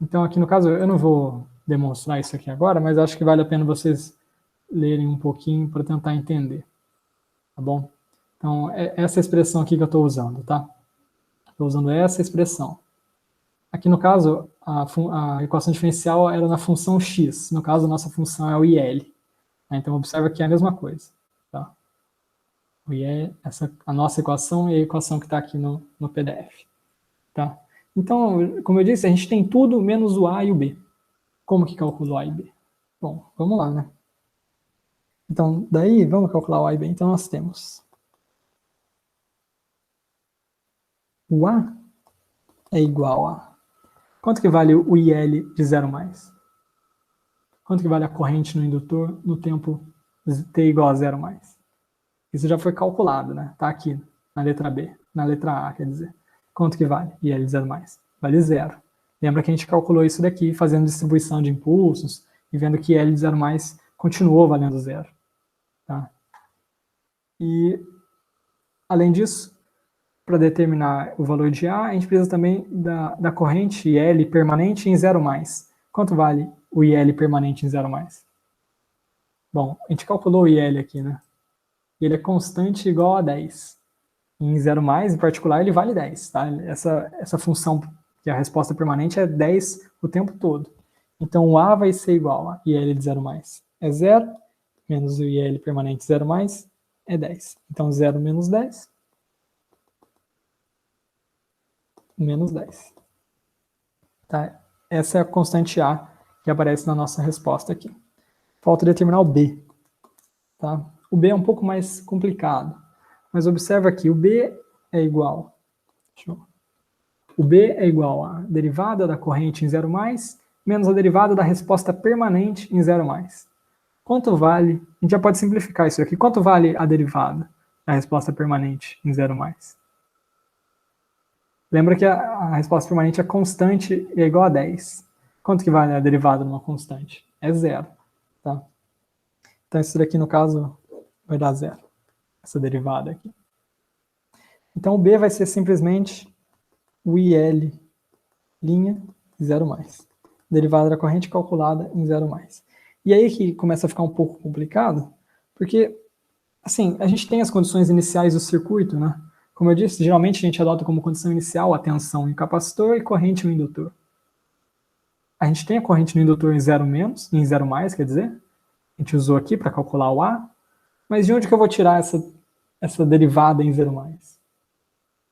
Então aqui no caso, eu não vou demonstrar isso aqui agora, mas acho que vale a pena vocês lerem um pouquinho para tentar entender, tá bom? Então é essa expressão aqui que eu estou usando, tá? Estou usando essa expressão. Aqui no caso, a equação diferencial era na função x, no caso a nossa função é o IL. Então observa que é a mesma coisa, tá? O IL, a nossa equação e a equação que está aqui no PDF, tá? Então, como eu disse, a gente tem tudo menos o A e o B. Como que calcula o A e B? Bom, vamos lá, né? Então, daí, vamos calcular o A e B. Então, nós temos o A é igual a... Quanto que vale o IL de 0 mais? Quanto que vale a corrente no indutor no tempo t igual a 0 mais? Isso já foi calculado, né? Tá aqui na letra B, na letra A, quer dizer. Quanto que vale IL de 0 mais? Vale 0. Lembra que a gente calculou isso daqui fazendo distribuição de impulsos e vendo que IL de 0 mais continuou valendo 0. Tá? E, além disso, para determinar o valor de A, a gente precisa também da corrente IL permanente em 0 mais. Quanto vale o IL permanente em 0 mais? Bom, a gente calculou o IL aqui, né? Ele é constante igual a 10. Em 0 mais, em particular, ele vale 10. Tá? Essa função, que é a resposta permanente, é 10 o tempo todo. Então, o A vai ser igual a IL de 0 mais é 0, menos o IL permanente 0 mais é 10. Então, 0 menos 10, menos 10. Tá? Essa é a constante A que aparece na nossa resposta aqui. Falta determinar o B. Tá? O B é um pouco mais complicado, mas observa aqui, o B é igual... O B é igual a derivada da corrente em 0 mais, menos a derivada da resposta permanente em 0 mais. Quanto vale... A gente já pode simplificar isso aqui. Quanto vale a derivada da resposta permanente em 0 mais? Lembra que a resposta permanente é constante e é igual a 10. Quanto que vale a derivada de uma constante? É 0. Tá? Então isso daqui, no caso, vai dar 0. Essa derivada aqui. Então o B vai ser simplesmente o IL' 0 mais. Derivada da corrente calculada em 0 mais. E aí que começa a ficar um pouco complicado, porque, assim, a gente tem as condições iniciais do circuito, né? Como eu disse, geralmente a gente adota como condição inicial a tensão em capacitor e corrente no indutor. A gente tem a corrente no indutor em 0 menos, em 0 mais, quer dizer. A gente usou aqui para calcular o A. Mas de onde que eu vou tirar essa derivada em 0 mais?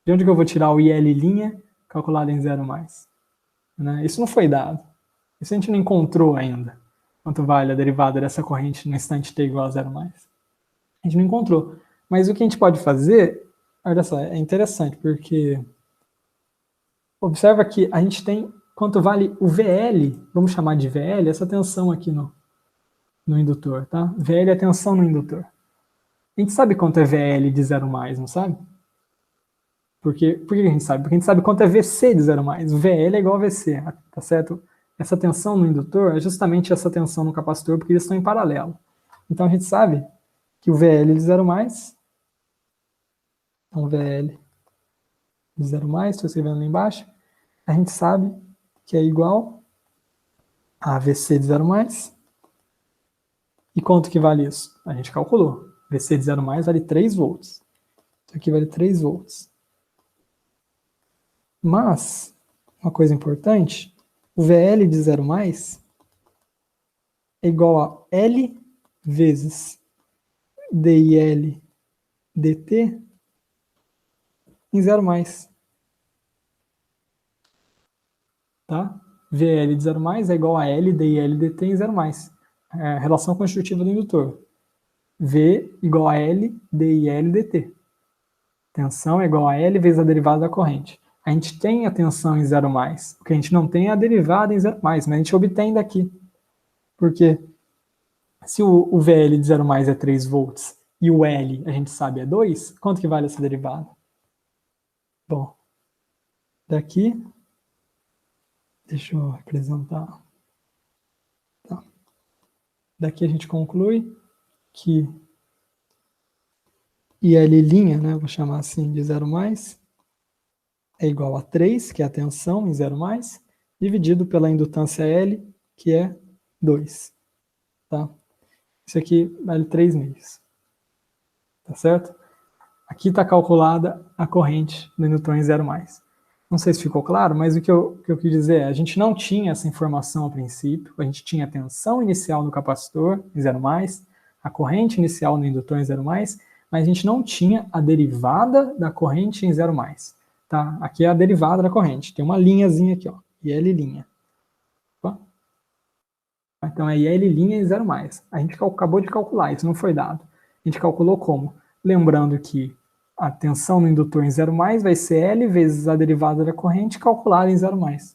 De onde que eu vou tirar o IL' calculado em 0 mais? Né? Isso não foi dado. Isso a gente não encontrou ainda. Quanto vale a derivada dessa corrente no instante t igual a 0 mais? A gente não encontrou. Mas o que a gente pode fazer, olha só, é interessante, porque observa que a gente tem quanto vale o VL, vamos chamar de VL, essa tensão aqui no indutor, tá? VL é a tensão no indutor. A gente sabe quanto é VL de 0 mais, não sabe? Por que a gente sabe? Porque a gente sabe quanto é VC de 0 mais. VL é igual a VC, tá certo? Essa tensão no indutor é justamente essa tensão no capacitor, porque eles estão em paralelo. Então a gente sabe que o VL de 0 mais, então VL de 0 mais, estou escrevendo lá embaixo, a gente sabe que é igual a VC de 0 mais. E quanto que vale isso? A gente calculou. VC de 0 mais vale 3 volts. Isso aqui vale 3 volts. Mas, uma coisa importante, o VL de 0 mais é igual a L vezes DIL dt em 0 mais. Tá? VL de 0 mais é igual a L DIL dt em 0 mais. É a relação constitutiva do indutor. V igual a L DIL dt. Tensão é igual a L vezes a derivada da corrente. A gente tem a tensão em 0 mais. O que a gente não tem é a derivada em 0 mais, mas a gente obtém daqui. Porque se o VL de 0 mais é 3 volts e o L a gente sabe é 2, quanto que vale essa derivada? Bom, daqui, deixa eu representar. Tá. Daqui a gente conclui que IL', né, vou chamar assim de 0 mais, é igual a 3, que é a tensão em 0 mais, dividido pela indutância L, que é 2. Tá? Isso aqui vale 3 meios. Tá certo? Aqui está calculada a corrente do indutor em 0 mais. Não sei se ficou claro, mas o que eu quis dizer é, a gente não tinha essa informação a princípio, a gente tinha a tensão inicial no capacitor em 0 mais, a corrente inicial no indutor em 0 mais, mas a gente não tinha a derivada da corrente em 0 mais. Tá? Aqui é a derivada da corrente, tem uma linhazinha aqui, ó, IL'. Então é IL' em 0 mais. A gente acabou de calcular, isso não foi dado. A gente calculou como? Lembrando que a tensão no indutor em 0 mais vai ser L vezes a derivada da corrente calculada em 0 mais.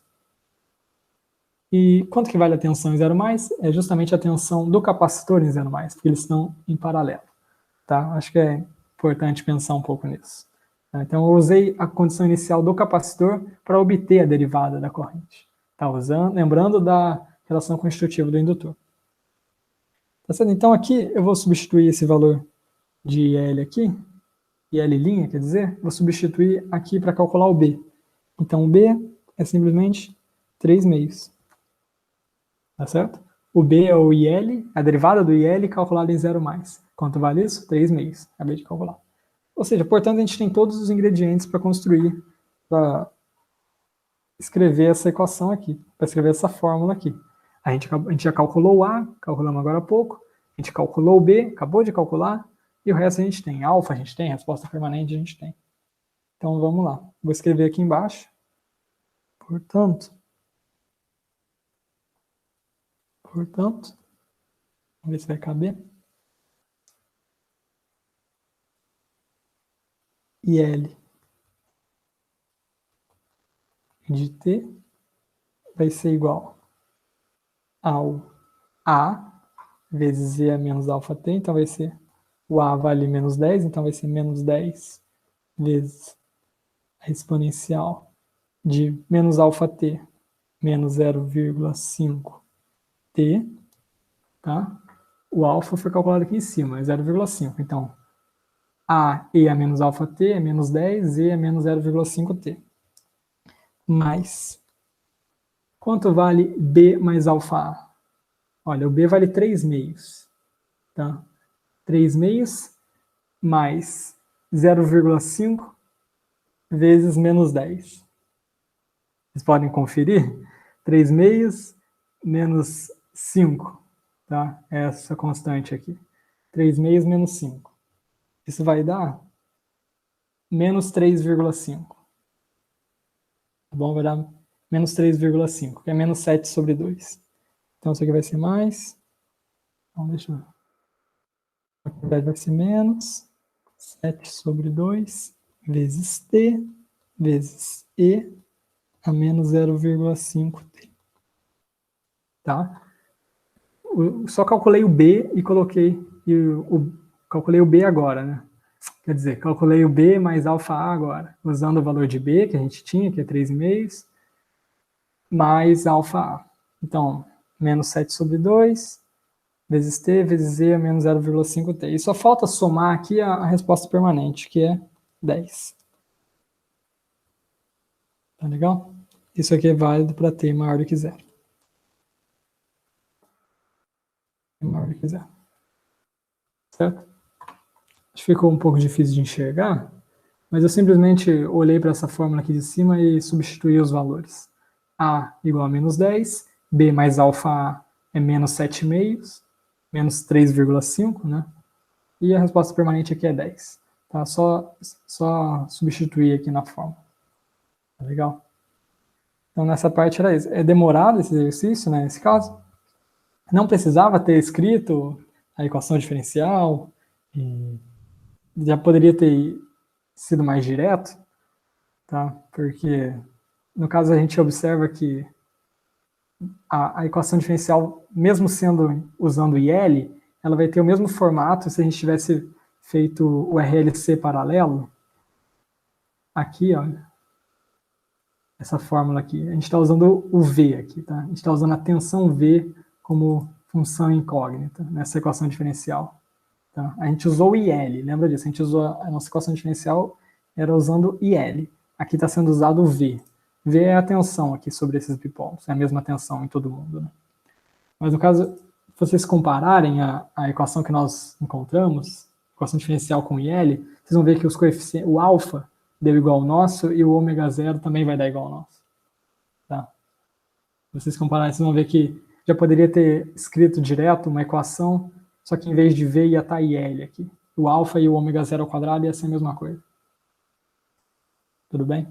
E quanto que vale a tensão em 0 mais? É justamente a tensão do capacitor em 0 mais, porque eles estão em paralelo. Tá? Acho que é importante pensar um pouco nisso. Então eu usei a condição inicial do capacitor para obter a derivada da corrente. Tá usando, lembrando da relação constitutiva do indutor. Tá certo? Então aqui eu vou substituir esse valor de IL aqui, IL', quer dizer, vou substituir aqui para calcular o B. Então o B é simplesmente 3 meios. Tá certo? O B é o IL, a derivada do IL calculada em 0 mais. Quanto vale isso? 3 meios. Acabei de calcular. Ou seja, portanto, a gente tem todos os ingredientes para construir, para escrever essa equação aqui, para escrever essa fórmula aqui. A gente já calculou o A, calculamos agora há pouco, a gente calculou o B, acabou de calcular, e o resto a gente tem. Alfa a gente tem, resposta permanente a gente tem. Então vamos lá. Vou escrever aqui embaixo. Portanto, vamos ver se vai caber. IL de T vai ser igual ao A vezes E menos alfa T, então vai ser o A vale menos 10, então vai ser menos 10 vezes a exponencial de menos alfa T menos 0,5 T, tá? O alfa foi calculado aqui em cima, é 0,5. Então, E é menos alfa T é menos 10, E é menos 0,5 T. Mais, quanto vale B mais alfa A? Olha, o B vale 3 meios, tá? 3 meios mais 0,5 vezes menos 10. Vocês podem conferir? 3 meios menos 5, tá? Essa constante aqui. 3 meios menos 5. Isso vai dar menos 3,5. Tá bom? Vai dar menos 3,5, que é menos 7 sobre 2. Então, isso aqui vai ser mais. Então, deixa eu ver. A quantidade vai ser menos 7 sobre 2 vezes t vezes e a menos 0,5t. Tá? Só calculei o b e coloquei calculei o b agora, né? Quer dizer, calculei o b mais alfa a agora, usando o valor de b que a gente tinha, que é 3,5, mais alfa a. Então, menos 7 sobre 2 vezes t vezes e a menos 0,5t. E só falta somar aqui a resposta permanente, que é 10. Tá legal? Isso aqui é válido para t maior do que 0. Maior do que 0. Certo? Acho que ficou um pouco difícil de enxergar, mas eu simplesmente olhei para essa fórmula aqui de cima e substituí os valores. A igual a menos 10, B mais alfa A é menos 7,5, menos 3,5, né? E a resposta permanente aqui é 10. Tá? Só substituir aqui na fórmula. Tá legal? Então, nessa parte era isso. É demorado esse exercício, né, nesse caso. Não precisava ter escrito a equação diferencial, e já poderia ter sido mais direto, tá? Porque, no caso, a gente observa que a equação diferencial, mesmo sendo usando IL, ela vai ter o mesmo formato se a gente tivesse feito o RLC paralelo. Aqui, olha, essa fórmula aqui, a gente está usando o V aqui, tá? A gente está usando a tensão V como função incógnita nessa equação diferencial. Tá? A gente usou o IL, lembra disso? A gente usou a nossa equação diferencial, era usando IL. Aqui está sendo usado o V. V é a tensão aqui sobre esses bipolos, é a mesma tensão em todo mundo, né? Mas no caso, se vocês compararem a equação que nós encontramos, equação diferencial com IL, vocês vão ver que os coeficientes, o alfa deu igual ao nosso e o ômega zero também vai dar igual ao nosso. Tá? Se vocês compararem, vocês vão ver que já poderia ter escrito direto uma equação, só que em vez de V ia estar IL aqui. O alfa e o ômega zero ao quadrado ia ser a mesma coisa. Tudo bem?